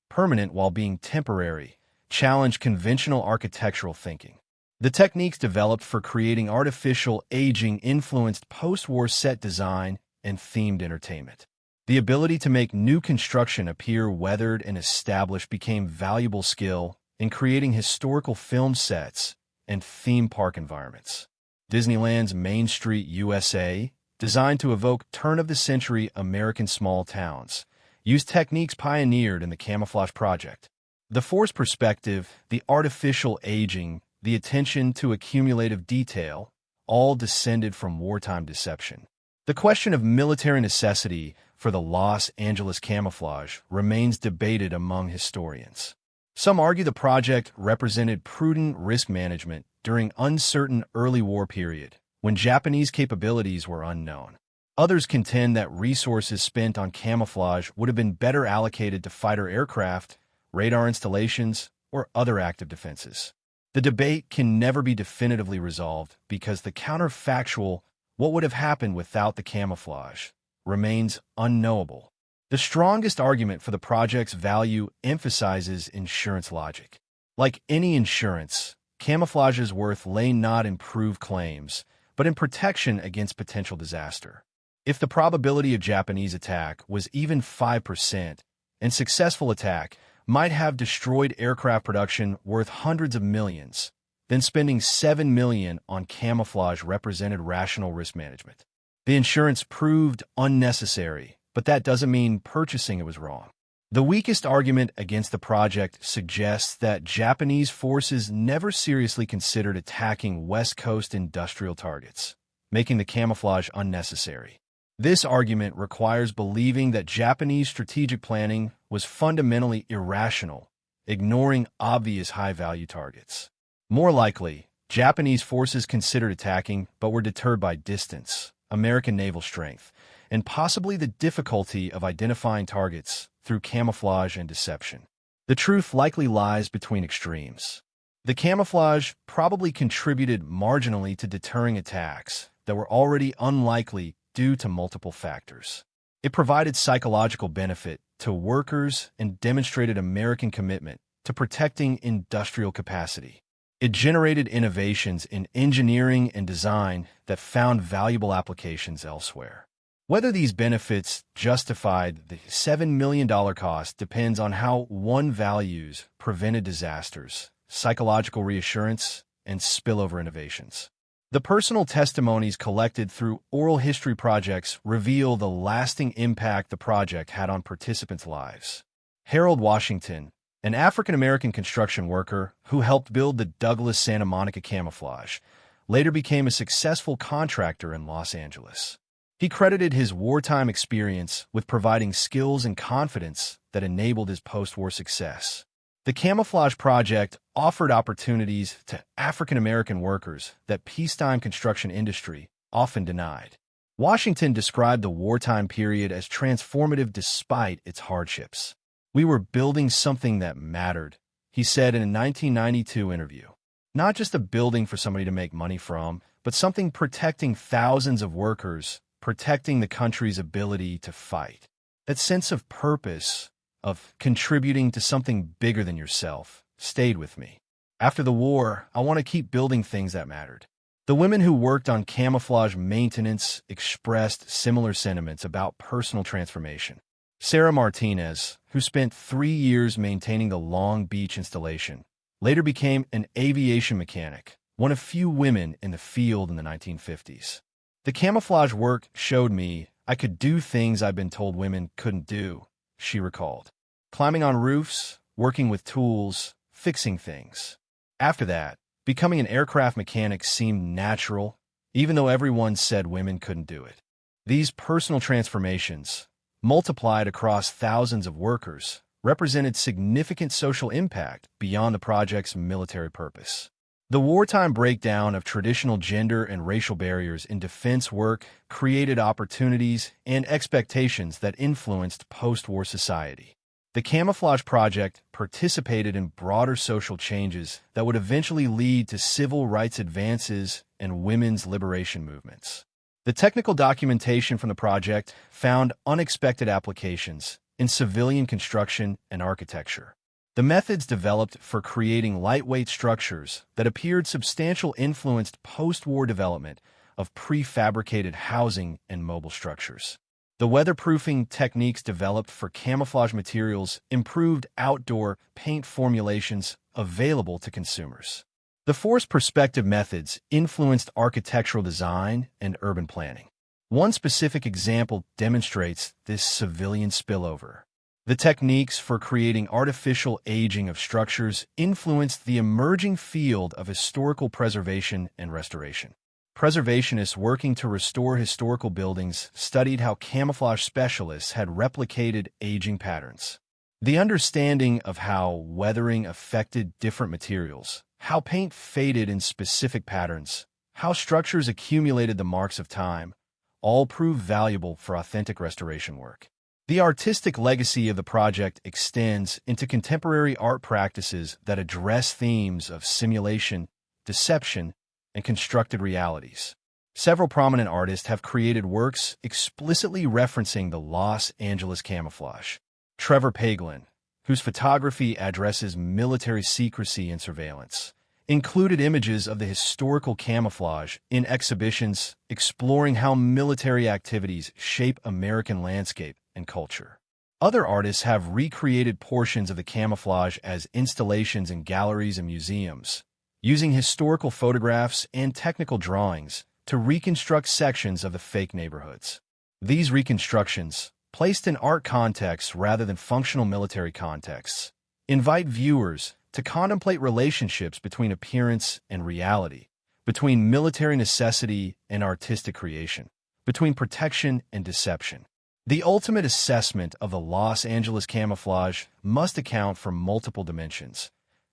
permanent while being temporary, challenged conventional architectural thinking. The techniques developed for creating artificial aging influenced post-war set design and themed entertainment. The ability to make new construction appear weathered and established became valuable skill in creating historical film sets and theme park environments. Disneyland's Main Street, USA, designed to evoke turn-of-the-century American small towns, used techniques pioneered in the camouflage project. The forced perspective, the artificial aging, the attention to accumulative detail, all descended from wartime deception. The question of military necessity for the Los Angeles camouflage remains debated among historians. Some argue the project represented prudent risk management during uncertain early war period, when Japanese capabilities were unknown. Others contend that resources spent on camouflage would have been better allocated to fighter aircraft, radar installations, or other active defenses. The debate can never be definitively resolved because the counterfactual, what would have happened without the camouflage, remains unknowable. The strongest argument for the project's value emphasizes insurance logic. Like any insurance, camouflage's worth lay not in proved claims, but in protection against potential disaster. If the probability of Japanese attack was even 5%, an successful attack might have destroyed aircraft production worth hundreds of millions, then spending $7 million on camouflage represented rational risk management. The insurance proved unnecessary, but that doesn't mean purchasing it was wrong. The weakest argument against the project suggests that Japanese forces never seriously considered attacking West Coast industrial targets, making the camouflage unnecessary. This argument requires believing that Japanese strategic planning was fundamentally irrational, ignoring obvious high-value targets. More likely, Japanese forces considered attacking but were deterred by distance, American naval strength, and possibly the difficulty of identifying targets through camouflage and deception. The truth likely lies between extremes. The camouflage probably contributed marginally to deterring attacks that were already unlikely due to multiple factors. It provided psychological benefit to workers and demonstrated American commitment to protecting industrial capacity. It generated innovations in engineering and design that found valuable applications elsewhere. Whether these benefits justified the $7 million cost depends on how one values prevented disasters, psychological reassurance, and spillover innovations. The personal testimonies collected through oral history projects reveal the lasting impact the project had on participants' lives. Harold Washington, an African-American construction worker who helped build the Douglas Santa Monica camouflage, later became a successful contractor in Los Angeles. He credited his wartime experience with providing skills and confidence that enabled his post-war success. The camouflage project offered opportunities to African-American workers that peacetime construction industry often denied. Washington described the wartime period as transformative despite its hardships. "We were building something that mattered," he said in a 1992 interview. "Not just a building for somebody to make money from, but something protecting thousands of workers, protecting the country's ability to fight." That sense of purpose, of contributing to something bigger than yourself, stayed with me. After the war, I want to keep building things that mattered. The women who worked on camouflage maintenance expressed similar sentiments about personal transformation. Sarah Martinez, who spent 3 years maintaining the Long Beach installation, later became an aviation mechanic, one of few women in the field in the 1950s. "The camouflage work showed me I could do things I've been told women couldn't do," she recalled. "Climbing on roofs, working with tools, fixing things." After that, becoming an aircraft mechanic seemed natural, even though everyone said women couldn't do it. These personal transformations, multiplied across thousands of workers, represented significant social impact beyond the project's military purpose. The wartime breakdown of traditional gender and racial barriers in defense work created opportunities and expectations that influenced post-war society. The camouflage project participated in broader social changes that would eventually lead to civil rights advances and women's liberation movements. The technical documentation from the project found unexpected applications in civilian construction and architecture. The methods developed for creating lightweight structures that appeared substantial influenced post-war development of prefabricated housing and mobile structures. The weatherproofing techniques developed for camouflage materials improved outdoor paint formulations available to consumers. The forced perspective methods influenced architectural design and urban planning. One specific example demonstrates this civilian spillover. The techniques for creating artificial aging of structures influenced the emerging field of historical preservation and restoration. Preservationists working to restore historical buildings studied how camouflage specialists had replicated aging patterns. The understanding of how weathering affected different materials, how paint faded in specific patterns, how structures accumulated the marks of time, all proved valuable for authentic restoration work. The artistic legacy of the project extends into contemporary art practices that address themes of simulation, deception, and constructed realities. Several prominent artists have created works explicitly referencing the Los Angeles camouflage. Trevor Paglen, whose photography addresses military secrecy and surveillance, included images of the historical camouflage in exhibitions exploring how military activities shape American landscape and culture. Other artists have recreated portions of the camouflage as installations in galleries and museums, using historical photographs and technical drawings to reconstruct sections of the fake neighborhoods. These reconstructions, placed in art contexts rather than functional military contexts, invite viewers to contemplate relationships between appearance and reality, between military necessity and artistic creation, between protection and deception. The ultimate assessment of the Los Angeles camouflage must account for multiple dimensions: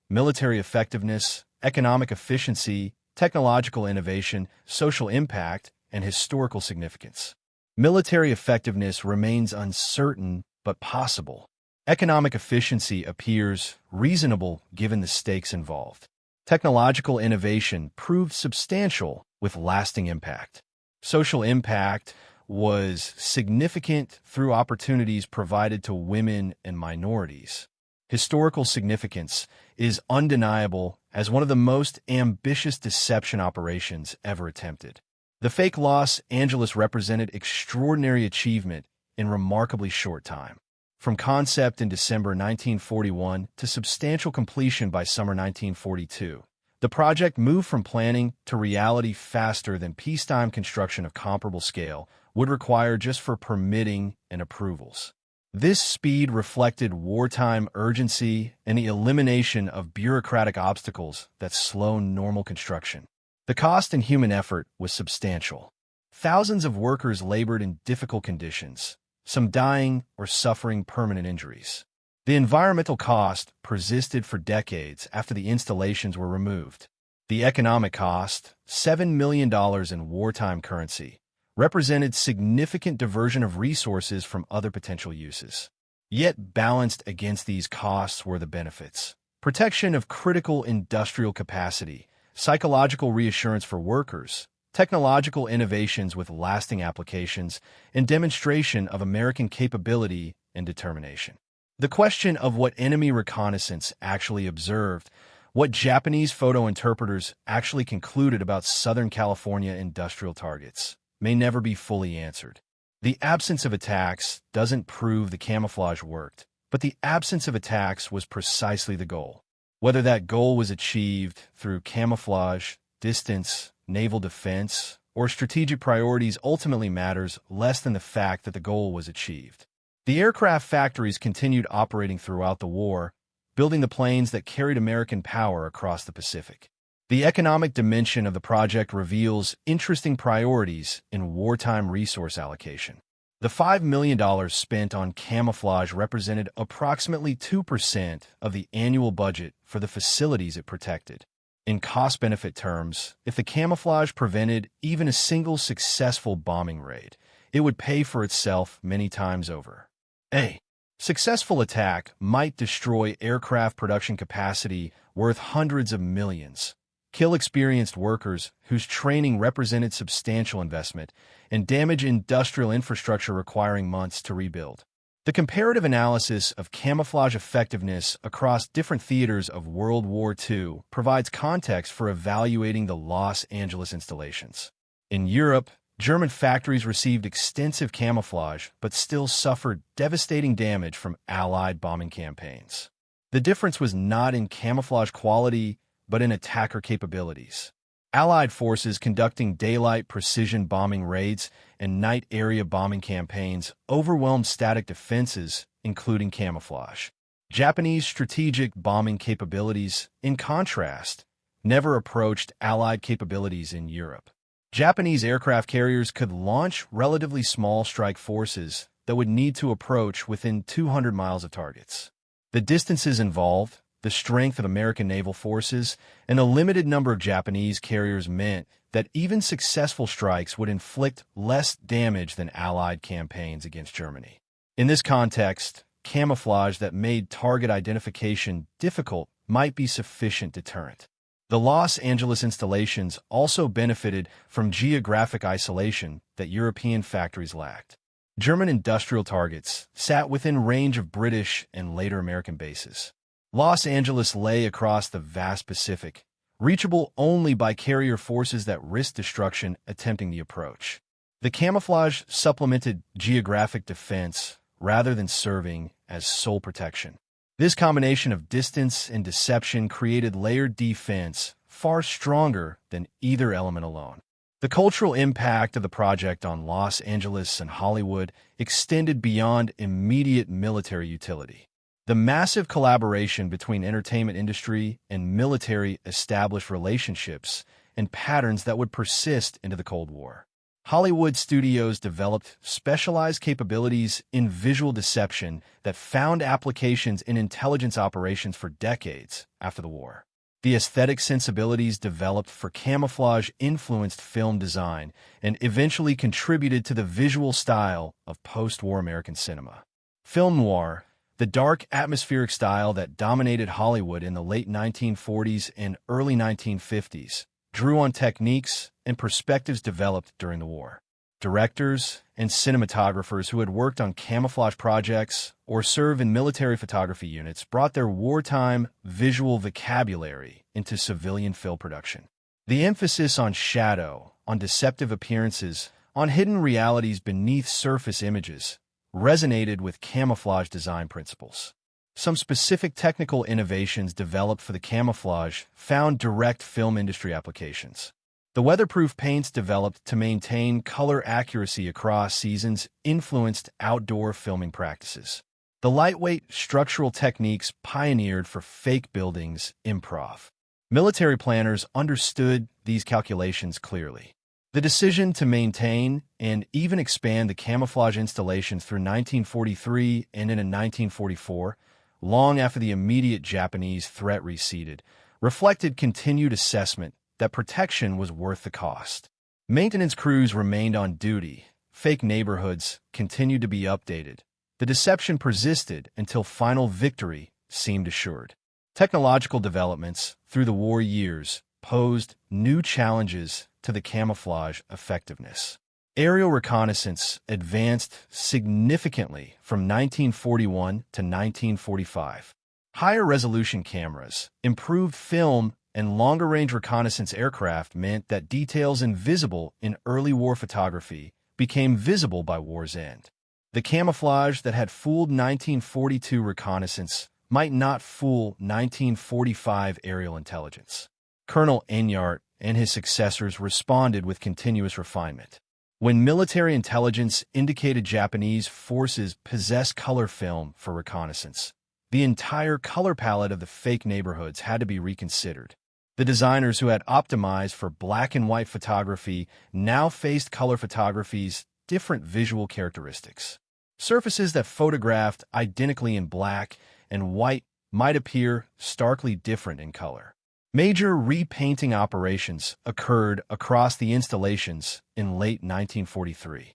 military effectiveness, economic efficiency, technological innovation, social impact, and historical significance. Military effectiveness remains uncertain but possible. Economic efficiency appears reasonable given the stakes involved. Technological innovation proved substantial with lasting impact. Social impact was significant through opportunities provided to women and minorities. Historical significance is undeniable as one of the most ambitious deception operations ever attempted. The fake Los Angeles represented extraordinary achievement in remarkably short time. From concept in December 1941 to substantial completion by summer 1942, the project moved from planning to reality faster than peacetime construction of comparable scale would require just for permitting and approvals. This speed reflected wartime urgency and the elimination of bureaucratic obstacles that slow normal construction. The cost and human effort was substantial. Thousands of workers labored in difficult conditions, some dying or suffering permanent injuries. The environmental cost persisted for decades after the installations were removed. The economic cost, $7 million in wartime currency, represented significant diversion of resources from other potential uses. Yet balanced against these costs were the benefits: protection of critical industrial capacity, psychological reassurance for workers, technological innovations with lasting applications, and demonstration of American capability and determination. The question of what enemy reconnaissance actually observed, what Japanese photo interpreters actually concluded about Southern California industrial targets, may never be fully answered. The absence of attacks doesn't prove the camouflage worked, but the absence of attacks was precisely the goal. Whether that goal was achieved through camouflage, distance, naval defense, or strategic priorities ultimately matters less than the fact that the goal was achieved. The aircraft factories continued operating throughout the war, building the planes that carried American power across the Pacific. The economic dimension of the project reveals interesting priorities in wartime resource allocation. The $5 million spent on camouflage represented approximately 2% of the annual budget for the facilities it protected. In cost-benefit terms, if the camouflage prevented even a single successful bombing raid, it would pay for itself many times over. A successful attack might destroy aircraft production capacity worth hundreds of millions, kill experienced workers whose training represented substantial investment, and damage industrial infrastructure requiring months to rebuild. The comparative analysis of camouflage effectiveness across different theaters of World War II provides context for evaluating the Los Angeles installations. In Europe, German factories received extensive camouflage but still suffered devastating damage from Allied bombing campaigns. The difference was not in camouflage quality, but in attacker capabilities. Allied forces conducting daylight precision bombing raids and night area bombing campaigns overwhelmed static defenses, including camouflage. Japanese strategic bombing capabilities, in contrast, never approached Allied capabilities in Europe. Japanese aircraft carriers could launch relatively small strike forces that would need to approach within 200 miles of targets. The distances involved, the strength of American naval forces, and a limited number of Japanese carriers meant that even successful strikes would inflict less damage than Allied campaigns against Germany. In this context, camouflage that made target identification difficult might be sufficient deterrent. The Los Angeles installations also benefited from geographic isolation that European factories lacked. German industrial targets sat within range of British and later American bases. Los Angeles lay across the vast Pacific, reachable only by carrier forces that risked destruction attempting the approach. The camouflage supplemented geographic defense rather than serving as sole protection. This combination of distance and deception created layered defense far stronger than either element alone. The cultural impact of the project on Los Angeles and Hollywood extended beyond immediate military utility. The massive collaboration between entertainment industry and military established relationships and patterns that would persist into the Cold War. Hollywood studios developed specialized capabilities in visual deception that found applications in intelligence operations for decades after the war. The aesthetic sensibilities developed for camouflage influenced film design and eventually contributed to the visual style of post-war American cinema. Film noir, the dark atmospheric style that dominated Hollywood in the late 1940s and early 1950s, drew on techniques and perspectives developed during the war. Directors and cinematographers who had worked on camouflage projects or served in military photography units brought their wartime visual vocabulary into civilian film production. The emphasis on shadow, on deceptive appearances, on hidden realities beneath surface images resonated with camouflage design principles. Some specific technical innovations developed for the camouflage found direct film industry applications. The weatherproof paints developed to maintain color accuracy across seasons influenced outdoor filming practices. The lightweight structural techniques pioneered for fake buildings improv. Military planners understood these calculations clearly. The decision to maintain and even expand the camouflage installations through 1943 and into 1944, long after the immediate Japanese threat receded, reflected continued assessment that protection was worth the cost. Maintenance crews remained on duty. Fake neighborhoods continued to be updated. The deception persisted until final victory seemed assured. Technological developments through the war years posed new challenges to the camouflage effectiveness. Aerial reconnaissance advanced significantly from 1941 to 1945. Higher resolution cameras, improved film, and longer-range reconnaissance aircraft meant that details invisible in early war photography became visible by war's end. The camouflage that had fooled 1942 reconnaissance might not fool 1945 aerial intelligence. Colonel Enyart and his successors responded with continuous refinement. When military intelligence indicated Japanese forces possessed color film for reconnaissance, the entire color palette of the fake neighborhoods had to be reconsidered. The designers who had optimized for black and white photography now faced color photography's different visual characteristics. Surfaces that photographed identically in black and white might appear starkly different in color. Major repainting operations occurred across the installations in late 1943.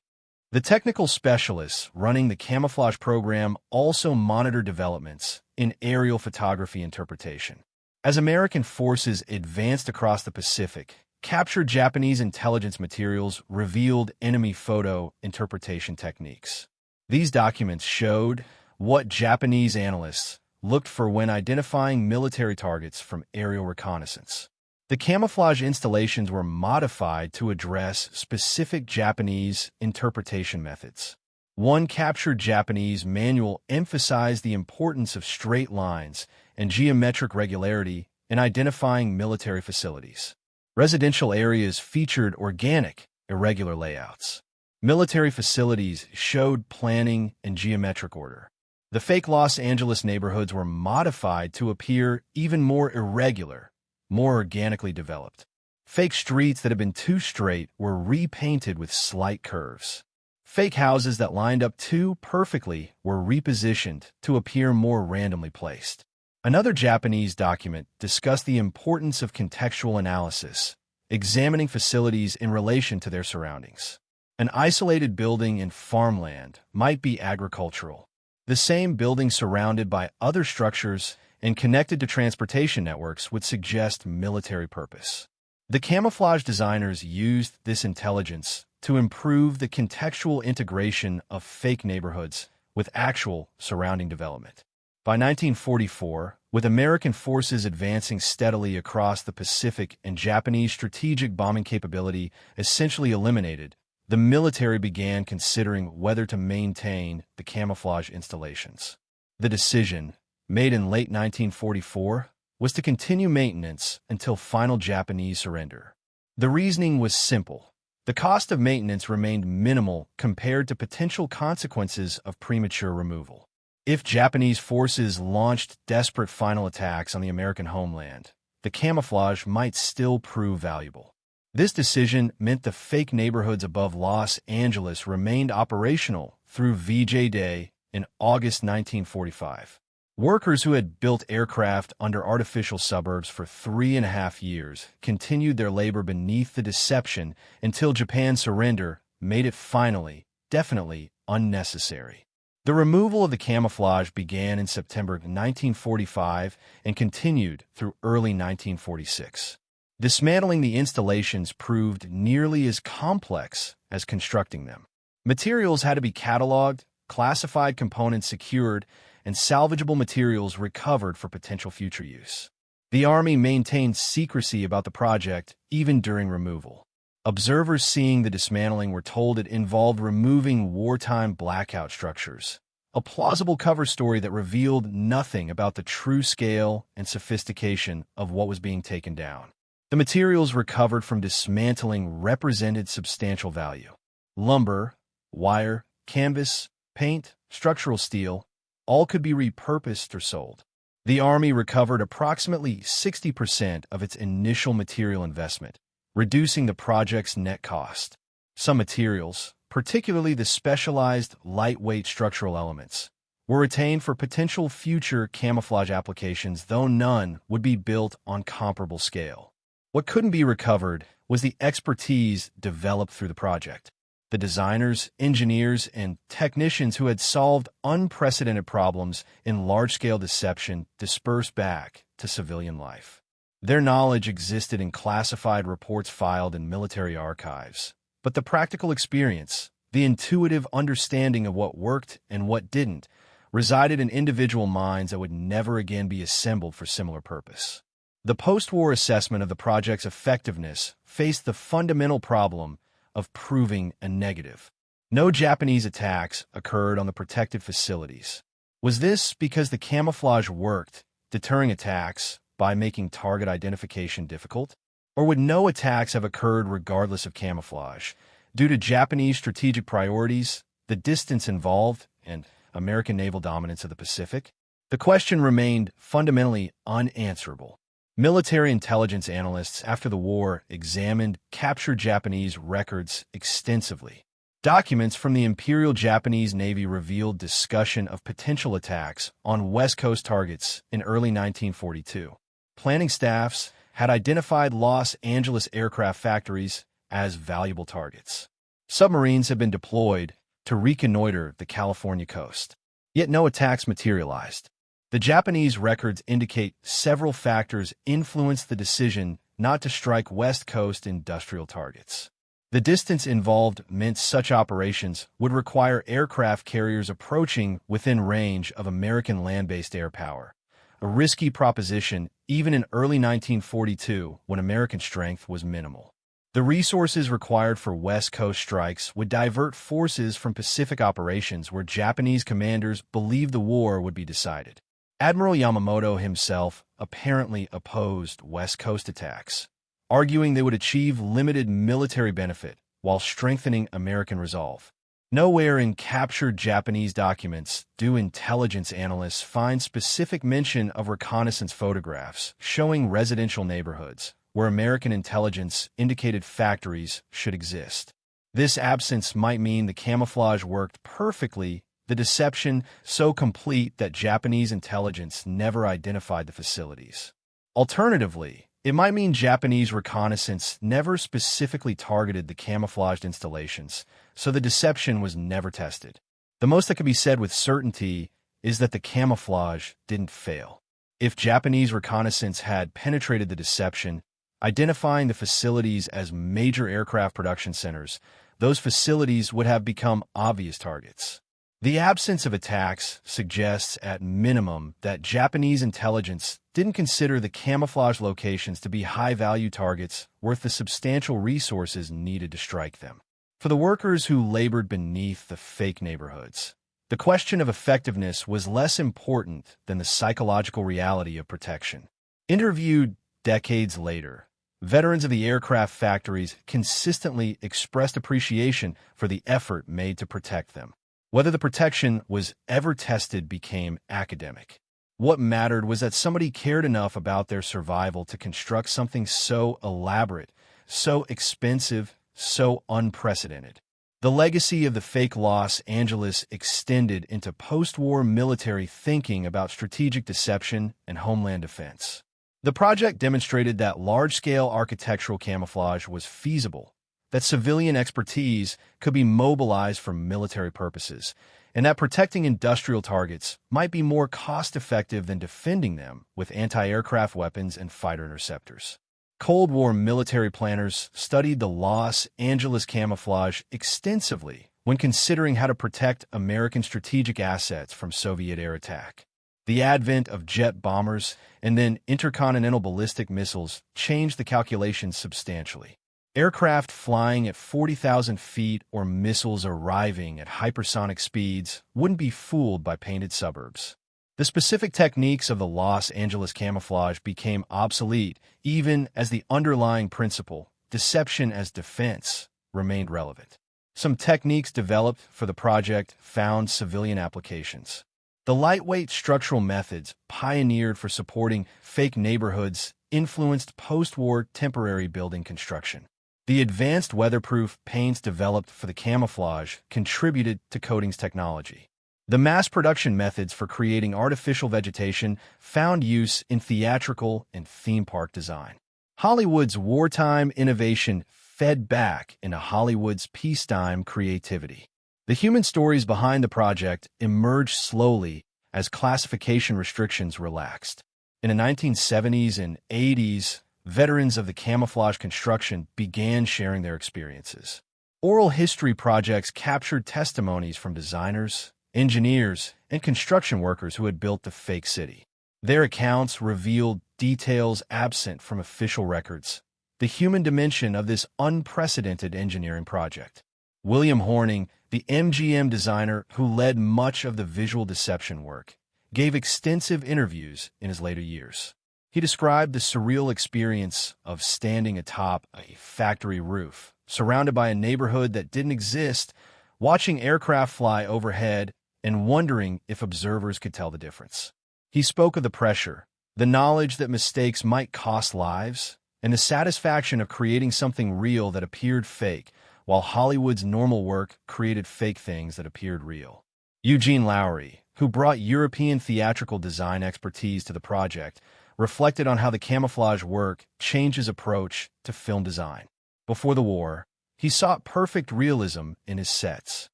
The technical specialists running the camouflage program also monitored developments in aerial photography interpretation. As American forces advanced across the Pacific, captured Japanese intelligence materials revealed enemy photo interpretation techniques. These documents showed what Japanese analysts looked for when identifying military targets from aerial reconnaissance. The camouflage installations were modified to address specific Japanese interpretation methods. One captured Japanese manual emphasized the importance of straight lines and geometric regularity in identifying military facilities. Residential areas featured organic, irregular layouts. Military facilities showed planning and geometric order. The fake Los Angeles neighborhoods were modified to appear even more irregular, more organically developed. Fake streets that had been too straight were repainted with slight curves. Fake houses that lined up too perfectly were repositioned to appear more randomly placed. Another Japanese document discussed the importance of contextual analysis, examining facilities in relation to their surroundings. An isolated building in farmland might be agricultural. The same building surrounded by other structures and connected to transportation networks would suggest military purpose. The camouflage designers used this intelligence to improve the contextual integration of fake neighborhoods with actual surrounding development. By 1944, with American forces advancing steadily across the Pacific and Japanese strategic bombing capability essentially eliminated, the military began considering whether to maintain the camouflage installations. The decision, made in late 1944, was to continue maintenance until final Japanese surrender. The reasoning was simple. The cost of maintenance remained minimal compared to potential consequences of premature removal. If Japanese forces launched desperate final attacks on the American homeland, the camouflage might still prove valuable. This decision meant the fake neighborhoods above Los Angeles remained operational through VJ Day in August 1945. Workers who had built aircraft under artificial suburbs for 3.5 years continued their labor beneath the deception until Japan's surrender made it finally, definitely unnecessary. The removal of the camouflage began in September 1945 and continued through early 1946. Dismantling the installations proved nearly as complex as constructing them. Materials had to be cataloged, classified components secured, and salvageable materials recovered for potential future use. The Army maintained secrecy about the project even during removal. Observers seeing the dismantling were told it involved removing wartime blackout structures, a plausible cover story that revealed nothing about the true scale and sophistication of what was being taken down. The materials recovered from dismantling represented substantial value. Lumber, wire, canvas, paint, structural steel, all could be repurposed or sold. The Army recovered approximately 60% of its initial material investment, reducing the project's net cost. Some materials, particularly the specialized lightweight structural elements, were retained for potential future camouflage applications, though none would be built on comparable scale. What couldn't be recovered was the expertise developed through the project. The designers, engineers, and technicians who had solved unprecedented problems in large-scale deception dispersed back to civilian life. Their knowledge existed in classified reports filed in military archives, but the practical experience, the intuitive understanding of what worked and what didn't, resided in individual minds that would never again be assembled for similar purpose. The post-war assessment of the project's effectiveness faced the fundamental problem of proving a negative. No Japanese attacks occurred on the protected facilities. Was this because the camouflage worked, deterring attacks by making target identification difficult? Or would no attacks have occurred regardless of camouflage, due to Japanese strategic priorities, the distance involved, and American naval dominance of the Pacific? The question remained fundamentally unanswerable. Military intelligence analysts after the war examined captured Japanese records extensively. Documents from the Imperial Japanese Navy revealed discussion of potential attacks on West Coast targets in early 1942. Planning staffs had identified Los Angeles aircraft factories as valuable targets. Submarines had been deployed to reconnoiter the California coast. Yet no attacks materialized. The Japanese records indicate several factors influenced the decision not to strike West Coast industrial targets. The distance involved meant such operations would require aircraft carriers approaching within range of American land-based air power, a risky proposition even in early 1942 when American strength was minimal. The resources required for West Coast strikes would divert forces from Pacific operations where Japanese commanders believed the war would be decided. Admiral Yamamoto himself apparently opposed West Coast attacks, arguing they would achieve limited military benefit while strengthening American resolve. Nowhere in captured Japanese documents do intelligence analysts find specific mention of reconnaissance photographs showing residential neighborhoods where American intelligence indicated factories should exist. This absence might mean the camouflage worked perfectly, the deception so complete that Japanese intelligence never identified the facilities. Alternatively, it might mean Japanese reconnaissance never specifically targeted the camouflaged installations, so the deception was never tested. The most that can be said with certainty is that the camouflage didn't fail. If Japanese reconnaissance had penetrated the deception, identifying the facilities as major aircraft production centers, those facilities would have become obvious targets. The absence of attacks suggests at minimum that Japanese intelligence didn't consider the camouflage locations to be high-value targets worth the substantial resources needed to strike them. For the workers who labored beneath the fake neighborhoods, the question of effectiveness was less important than the psychological reality of protection. Interviewed decades later, veterans of the aircraft factories consistently expressed appreciation for the effort made to protect them. Whether the protection was ever tested became academic. What mattered was that somebody cared enough about their survival to construct something so elaborate, so expensive, so unprecedented. The legacy of the fake Los Angeles extended into post-war military thinking about strategic deception and homeland defense. The project demonstrated that large-scale architectural camouflage was feasible, that civilian expertise could be mobilized for military purposes, and that protecting industrial targets might be more cost-effective than defending them with anti-aircraft weapons and fighter interceptors. Cold War military planners studied the Los Angeles camouflage extensively when considering how to protect American strategic assets from Soviet air attack. The advent of jet bombers and then intercontinental ballistic missiles changed the calculations substantially. Aircraft flying at 40,000 feet or missiles arriving at hypersonic speeds wouldn't be fooled by painted suburbs. The specific techniques of the Los Angeles camouflage became obsolete even as the underlying principle, deception as defense, remained relevant. Some techniques developed for the project found civilian applications. The lightweight structural methods pioneered for supporting fake neighborhoods influenced post-war temporary building construction. The advanced weatherproof paints developed for the camouflage contributed to coatings technology. The mass production methods for creating artificial vegetation found use in theatrical and theme park design. Hollywood's wartime innovation fed back into Hollywood's peacetime creativity. The human stories behind the project emerged slowly as classification restrictions relaxed. In the 1970s and 80s, veterans of the camouflage construction began sharing their experiences. Oral history projects captured testimonies from designers, engineers, and construction workers who had built the fake city. Their accounts revealed details absent from official records, the human dimension of this unprecedented engineering project. William Horning, the MGM designer who led much of the visual deception work, gave extensive interviews in his later years. He described the surreal experience of standing atop a factory roof, surrounded by a neighborhood that didn't exist, watching aircraft fly overhead and wondering if observers could tell the difference. He spoke of the pressure, the knowledge that mistakes might cost lives, and the satisfaction of creating something real that appeared fake, while Hollywood's normal work created fake things that appeared real. Eugene Lowry, who brought European theatrical design expertise to the project, reflected on how the camouflage work changed his approach to film design. Before the war, he sought perfect realism in his sets.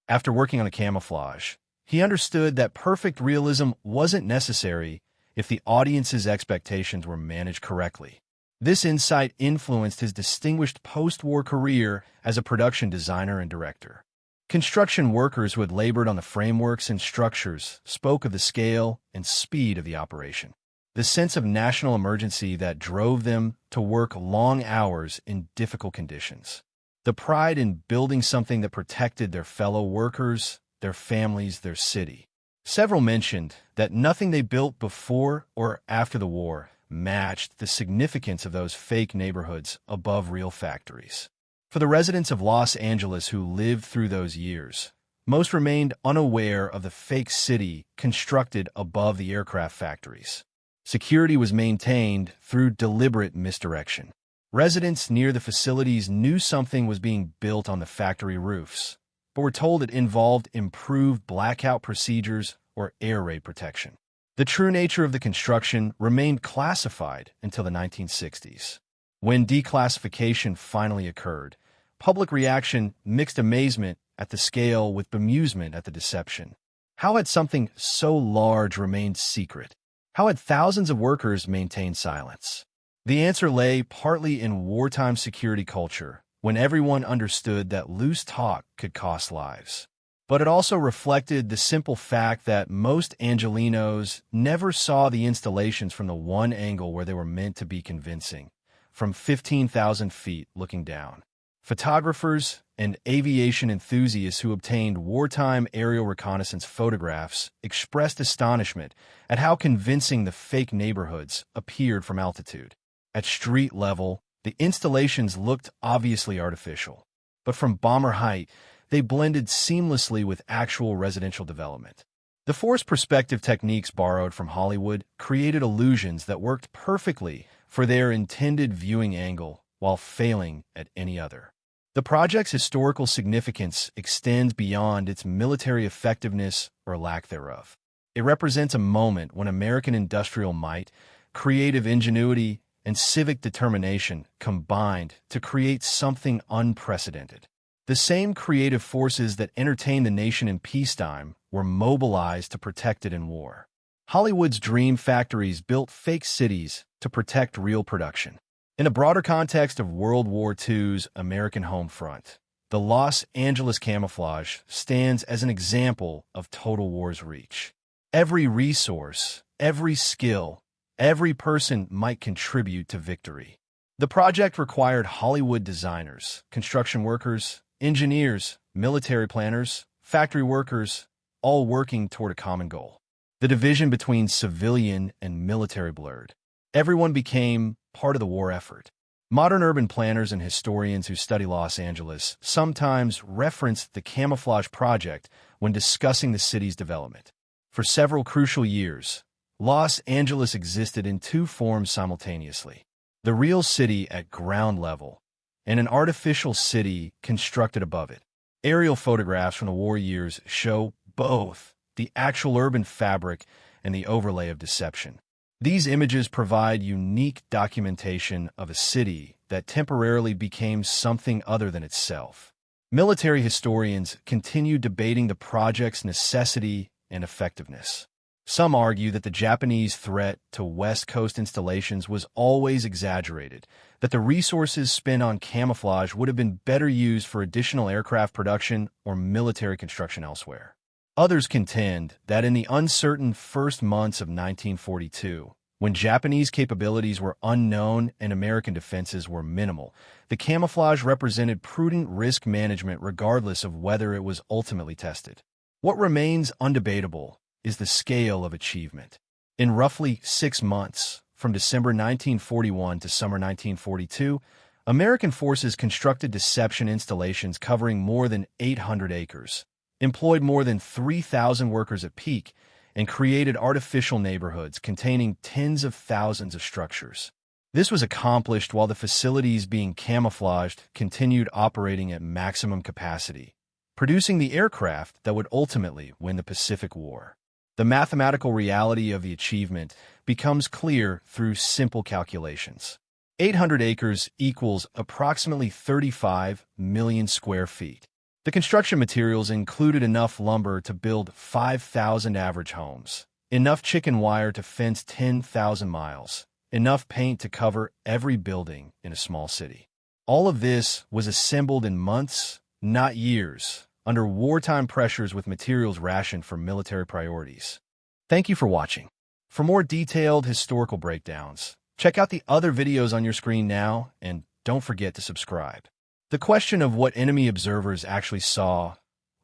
After working on the camouflage, he understood that perfect realism wasn't necessary if the audience's expectations were managed correctly. This insight influenced his distinguished post-war career as a production designer and director. Construction workers who had labored on the frameworks and structures spoke of the scale and speed of the operation. The sense of national emergency that drove them to work long hours in difficult conditions. The pride in building something that protected their fellow workers, their families, their city. Several mentioned that nothing they built before or after the war matched the significance of those fake neighborhoods above real factories. For the residents of Los Angeles who lived through those years, most remained unaware of the fake city constructed above the aircraft factories. Security was maintained through deliberate misdirection. Residents near the facilities knew something was being built on the factory roofs, but were told it involved improved blackout procedures or air raid protection. The true nature of the construction remained classified until the 1960s. When declassification finally occurred, public reaction mixed amazement at the scale with bemusement at the deception. How had something so large remained secret? How had thousands of workers maintained silence? The answer lay partly in wartime security culture, when everyone understood that loose talk could cost lives. But it also reflected the simple fact that most Angelenos never saw the installations from the one angle where they were meant to be convincing, from 15,000 feet looking down. Photographers and aviation enthusiasts who obtained wartime aerial reconnaissance photographs expressed astonishment at how convincing the fake neighborhoods appeared from altitude. At street level, the installations looked obviously artificial, but from bomber height, they blended seamlessly with actual residential development. The forced perspective techniques borrowed from Hollywood created illusions that worked perfectly for their intended viewing angle while failing at any other. The project's historical significance extends beyond its military effectiveness or lack thereof. It represents a moment when American industrial might, creative ingenuity, and civic determination combined to create something unprecedented. The same creative forces that entertained the nation in peacetime were mobilized to protect it in war. Hollywood's dream factories built fake cities to protect real production. In the broader context of World War II's American home front, the Los Angeles camouflage stands as an example of total war's reach. Every resource, every skill, every person might contribute to victory. The project required Hollywood designers, construction workers, engineers, military planners, factory workers, all working toward a common goal. The division between civilian and military blurred. Everyone became part of the war effort. Modern urban planners and historians who study Los Angeles sometimes reference the camouflage project when discussing the city's development. For several crucial years, Los Angeles existed in two forms simultaneously: the real city at ground level and an artificial city constructed above it. Aerial photographs from the war years show both the actual urban fabric and the overlay of deception. These images provide unique documentation of a city that temporarily became something other than itself. Military historians continue debating the project's necessity and effectiveness. Some argue that the Japanese threat to West Coast installations was always exaggerated, that the resources spent on camouflage would have been better used for additional aircraft production or military construction elsewhere. Others contend that in the uncertain first months of 1942, when Japanese capabilities were unknown and American defenses were minimal, the camouflage represented prudent risk management regardless of whether it was ultimately tested. What remains undebatable is the scale of achievement. In roughly 6 months, from December 1941 to summer 1942, American forces constructed deception installations covering more than 800 acres, employed more than 3,000 workers at peak, and created artificial neighborhoods containing tens of thousands of structures. This was accomplished while the facilities being camouflaged continued operating at maximum capacity, producing the aircraft that would ultimately win the Pacific War. The mathematical reality of the achievement becomes clear through simple calculations. 800 acres equals approximately 35 million square feet. The construction materials included enough lumber to build 5,000 average homes, enough chicken wire to fence 10,000 miles, enough paint to cover every building in a small city. All of this was assembled in months, not years, under wartime pressures with materials rationed for military priorities. Thank you for watching. For more detailed historical breakdowns, check out the other videos on your screen now, and don't forget to subscribe. The question of what enemy observers actually saw,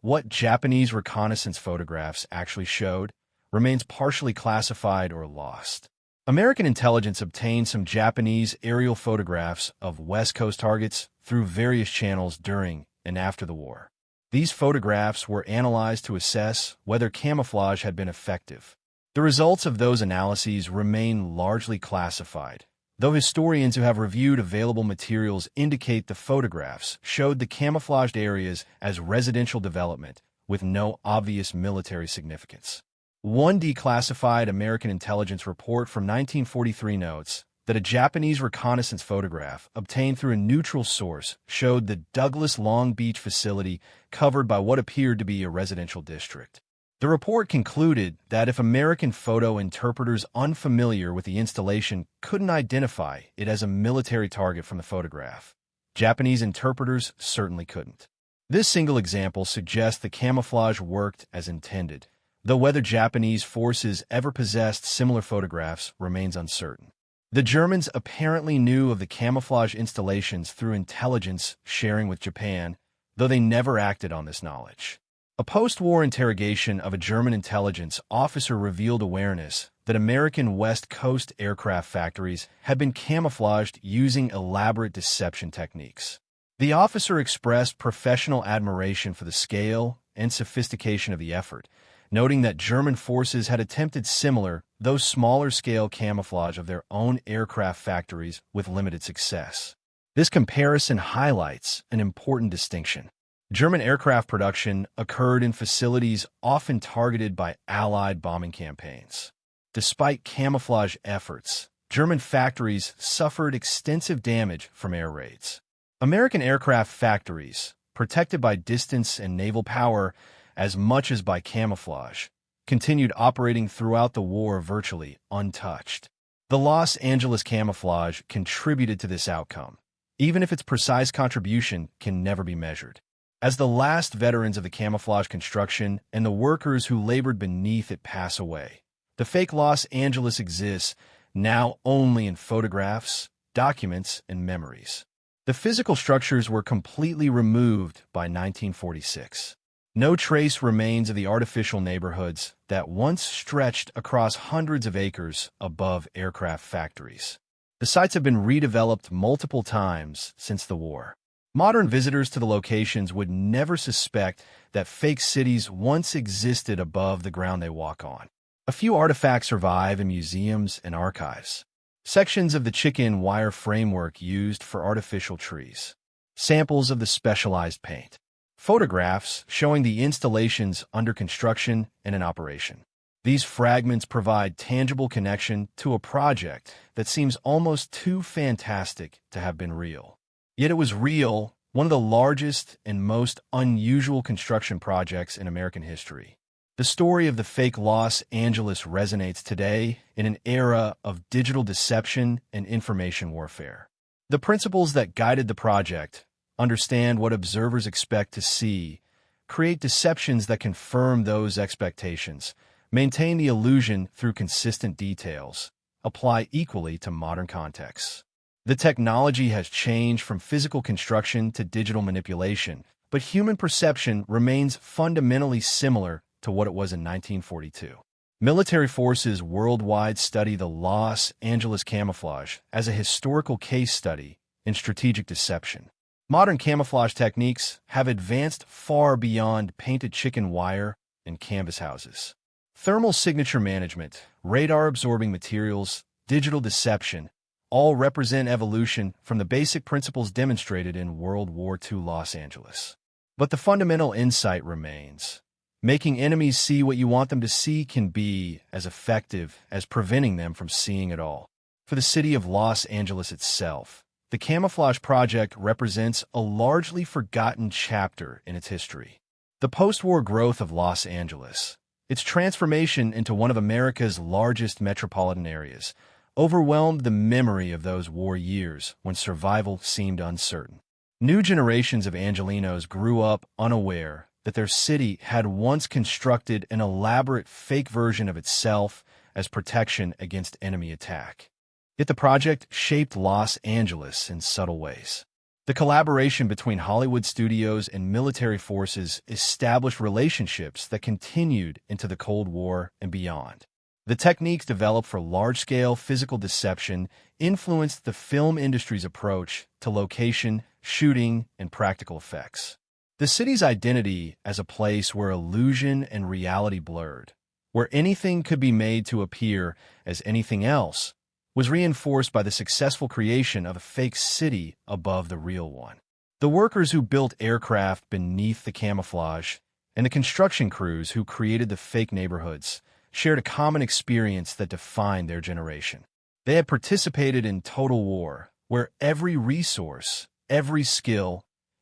what Japanese reconnaissance photographs actually showed, remains partially classified or lost. American intelligence obtained some Japanese aerial photographs of West Coast targets through various channels during and after the war. These photographs were analyzed to assess whether camouflage had been effective. The results of those analyses remain largely classified, though historians who have reviewed available materials indicate the photographs showed the camouflaged areas as residential development with no obvious military significance. One declassified American intelligence report from 1943 notes that a Japanese reconnaissance photograph obtained through a neutral source showed the Douglas Long Beach facility covered by what appeared to be a residential district. The report concluded that if American photo interpreters unfamiliar with the installation couldn't identify it as a military target from the photograph, Japanese interpreters certainly couldn't. This single example suggests the camouflage worked as intended, though whether Japanese forces ever possessed similar photographs remains uncertain. The Germans apparently knew of the camouflage installations through intelligence sharing with Japan, though they never acted on this knowledge. A post-war interrogation of a German intelligence officer revealed awareness that American West Coast aircraft factories had been camouflaged using elaborate deception techniques. The officer expressed professional admiration for the scale and sophistication of the effort, noting that German forces had attempted similar, though smaller-scale camouflage of their own aircraft factories with limited success. This comparison highlights an important distinction. German aircraft production occurred in facilities often targeted by Allied bombing campaigns. Despite camouflage efforts, German factories suffered extensive damage from air raids. American aircraft factories, protected by distance and naval power as much as by camouflage, continued operating throughout the war virtually untouched. The Los Angeles camouflage contributed to this outcome, even if its precise contribution can never be measured. As the last veterans of the camouflage construction and the workers who labored beneath it pass away, the fake Los Angeles exists now only in photographs, documents, and memories. The physical structures were completely removed by 1946. No trace remains of the artificial neighborhoods that once stretched across hundreds of acres above aircraft factories. The sites have been redeveloped multiple times since the war. Modern visitors to the locations would never suspect that fake cities once existed above the ground they walk on. A few artifacts survive in museums and archives. Sections of the chicken wire framework used for artificial trees. Samples of the specialized paint. Photographs showing the installations under construction and in operation. These fragments provide tangible connection to a project that seems almost too fantastic to have been real. Yet it was real, one of the largest and most unusual construction projects in American history. The story of the fake Los Angeles resonates today in an era of digital deception and information warfare. The principles that guided the project, understand what observers expect to see, create deceptions that confirm those expectations, maintain the illusion through consistent details, apply equally to modern contexts. The technology has changed from physical construction to digital manipulation, but human perception remains fundamentally similar to what it was in 1942. Military forces worldwide study the Los Angeles camouflage as a historical case study in strategic deception. Modern camouflage techniques have advanced far beyond painted chicken wire and canvas houses. Thermal signature management, radar-absorbing materials, digital deception, all represent evolution from the basic principles demonstrated in World War II Los Angeles. But the fundamental insight remains. Making enemies see what you want them to see can be as effective as preventing them from seeing at all. For the city of Los Angeles itself, the camouflage project represents a largely forgotten chapter in its history. The post-war growth of Los Angeles, its transformation into one of America's largest metropolitan areas, overwhelmed the memory of those war years when survival seemed uncertain. New generations of Angelenos grew up unaware that their city had once constructed an elaborate fake version of itself as protection against enemy attack. Yet the project shaped Los Angeles in subtle ways. The collaboration between Hollywood studios and military forces established relationships that continued into the Cold War and beyond. The techniques developed for large-scale physical deception influenced the film industry's approach to location, shooting, and practical effects. The city's identity as a place where illusion and reality blurred, where anything could be made to appear as anything else, was reinforced by the successful creation of a fake city above the real one. The workers who built aircraft beneath the camouflage and the construction crews who created the fake neighborhoods shared a common experience that defined their generation. They had participated in total war, where every resource, every skill,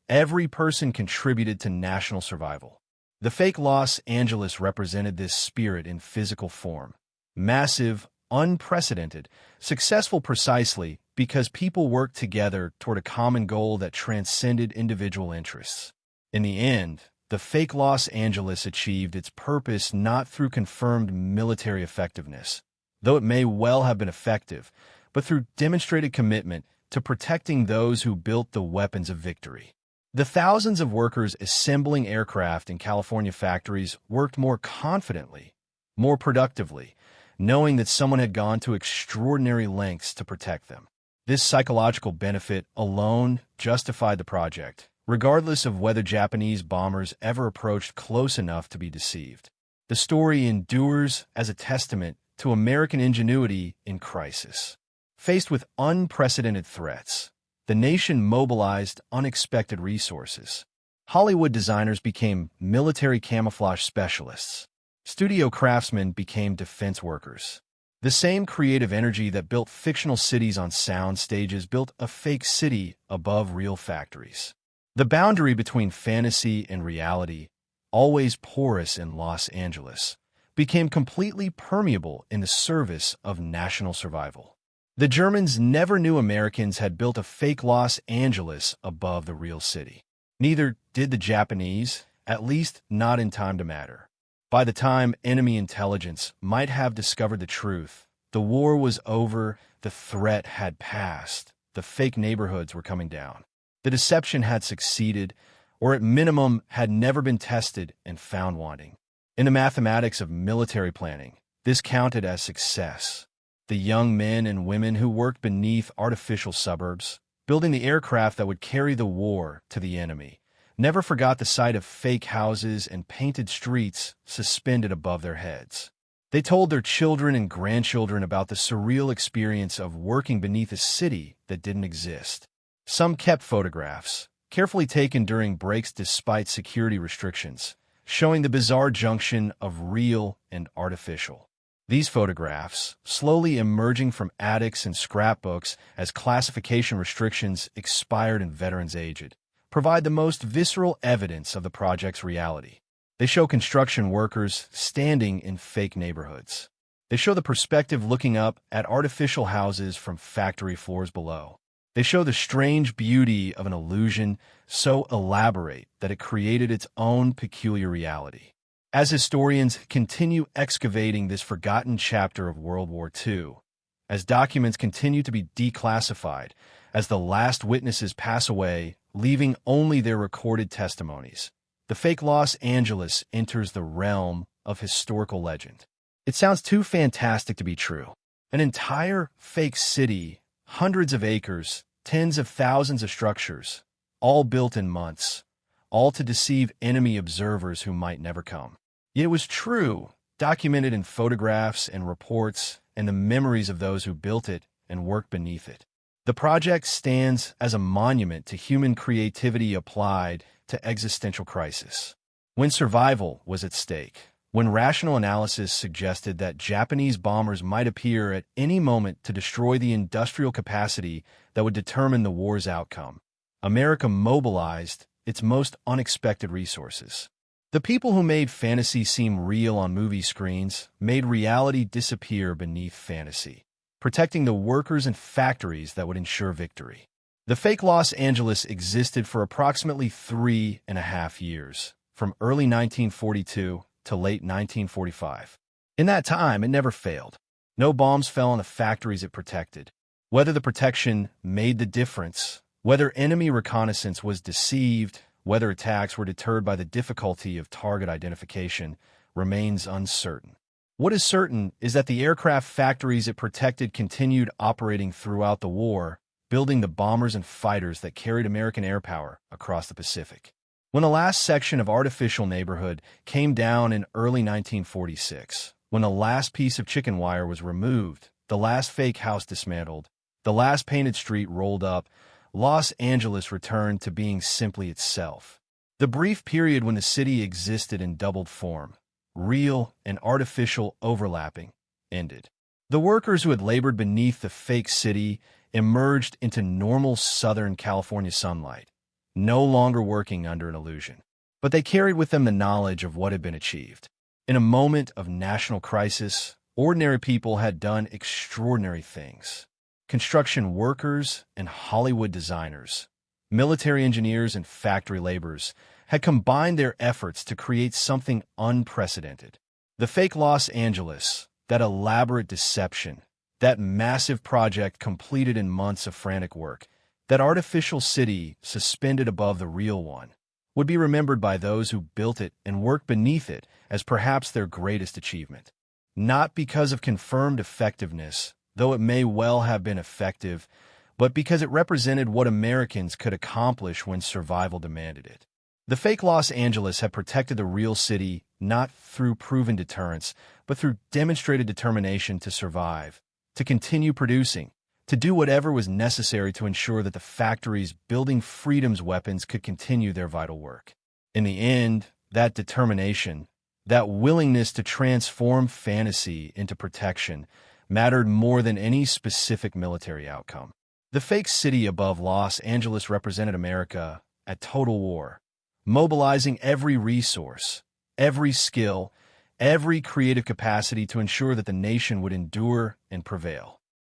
every person contributed to national survival. The fake Los Angeles represented this spirit in physical form. Massive, unprecedented, successful precisely because people worked together toward a common goal that transcended individual interests. In the end, the fake Los Angeles achieved its purpose not through confirmed military effectiveness, though it may well have been effective, but through demonstrated commitment to protecting those who built the weapons of victory. The thousands of workers assembling aircraft in California factories worked more confidently, more productively, knowing that someone had gone to extraordinary lengths to protect them. This psychological benefit alone justified the project, regardless of whether Japanese bombers ever approached close enough to be deceived. The story endures as a testament to American ingenuity in crisis. Faced with unprecedented threats, the nation mobilized unexpected resources. Hollywood designers became military camouflage specialists. Studio craftsmen became defense workers. The same creative energy that built fictional cities on sound stages built a fake city above real factories. The boundary between fantasy and reality, always porous in Los Angeles, became completely permeable in the service of national survival. The Germans never knew Americans had built a fake Los Angeles above the real city. Neither did the Japanese, at least not in time to matter. By the time enemy intelligence might have discovered the truth, the war was over, the threat had passed, the fake neighborhoods were coming down. The deception had succeeded, or at minimum had never been tested and found wanting. In the mathematics of military planning, this counted as success. The young men and women who worked beneath artificial suburbs, building the aircraft that would carry the war to the enemy, never forgot the sight of fake houses and painted streets suspended above their heads. They told their children and grandchildren about the surreal experience of working beneath a city that didn't exist. Some kept photographs, carefully taken during breaks despite security restrictions, showing the bizarre junction of real and artificial. These photographs, slowly emerging from attics and scrapbooks as classification restrictions expired and veterans aged, provide the most visceral evidence of the project's reality. They show construction workers standing in fake neighborhoods. They show the perspective looking up at artificial houses from factory floors below. They show the strange beauty of an illusion so elaborate that it created its own peculiar reality. As historians continue excavating this forgotten chapter of World War II, as documents continue to be declassified, as the last witnesses pass away, leaving only their recorded testimonies, the fake Los Angeles enters the realm of historical legend. It sounds too fantastic to be true. An entire fake city, hundreds of acres, tens of thousands of structures, all built in months, all to deceive enemy observers who might never come. Yet it was true, documented in photographs and reports and the memories of those who built it and worked beneath it. The project stands as a monument to human creativity applied to existential crisis. When survival was at stake, when rational analysis suggested that Japanese bombers might appear at any moment to destroy the industrial capacity that would determine the war's outcome, America mobilized its most unexpected resources. The people who made fantasy seem real on movie screens made reality disappear beneath fantasy, protecting the workers and factories that would ensure victory. The fake Los Angeles existed for approximately 3.5 years, from early 1942 to late 1945. In that time, it never failed. No bombs fell on the factories it protected. Whether the protection made the difference, whether enemy reconnaissance was deceived, whether attacks were deterred by the difficulty of target identification, remains uncertain. What is certain is that the aircraft factories it protected continued operating throughout the war, building the bombers and fighters that carried American air power across the Pacific. When the last section of artificial neighborhood came down in early 1946, when the last piece of chicken wire was removed, the last fake house dismantled, the last painted street rolled up, Los Angeles returned to being simply itself. The brief period when the city existed in doubled form, real and artificial overlapping, ended. The workers who had labored beneath the fake city emerged into normal Southern California sunlight, no longer working under an illusion. But they carried with them the knowledge of what had been achieved. In a moment of national crisis, ordinary people had done extraordinary things. Construction workers and Hollywood designers, military engineers and factory laborers had combined their efforts to create something unprecedented. The fake Los Angeles, that elaborate deception, that massive project completed in months of frantic work, that artificial city suspended above the real one, would be remembered by those who built it and worked beneath it as perhaps their greatest achievement. Not because of confirmed effectiveness, though it may well have been effective, but because it represented what Americans could accomplish when survival demanded it. The fake Los Angeles had protected the real city not through proven deterrence, but through demonstrated determination to survive, to continue producing, to do whatever was necessary to ensure that the factories building freedom's weapons could continue their vital work. In the end, that determination, that willingness to transform fantasy into protection, mattered more than any specific military outcome. The fake city above Los Angeles represented America at total war, mobilizing every resource, every skill, every creative capacity to ensure that the nation would endure and prevail.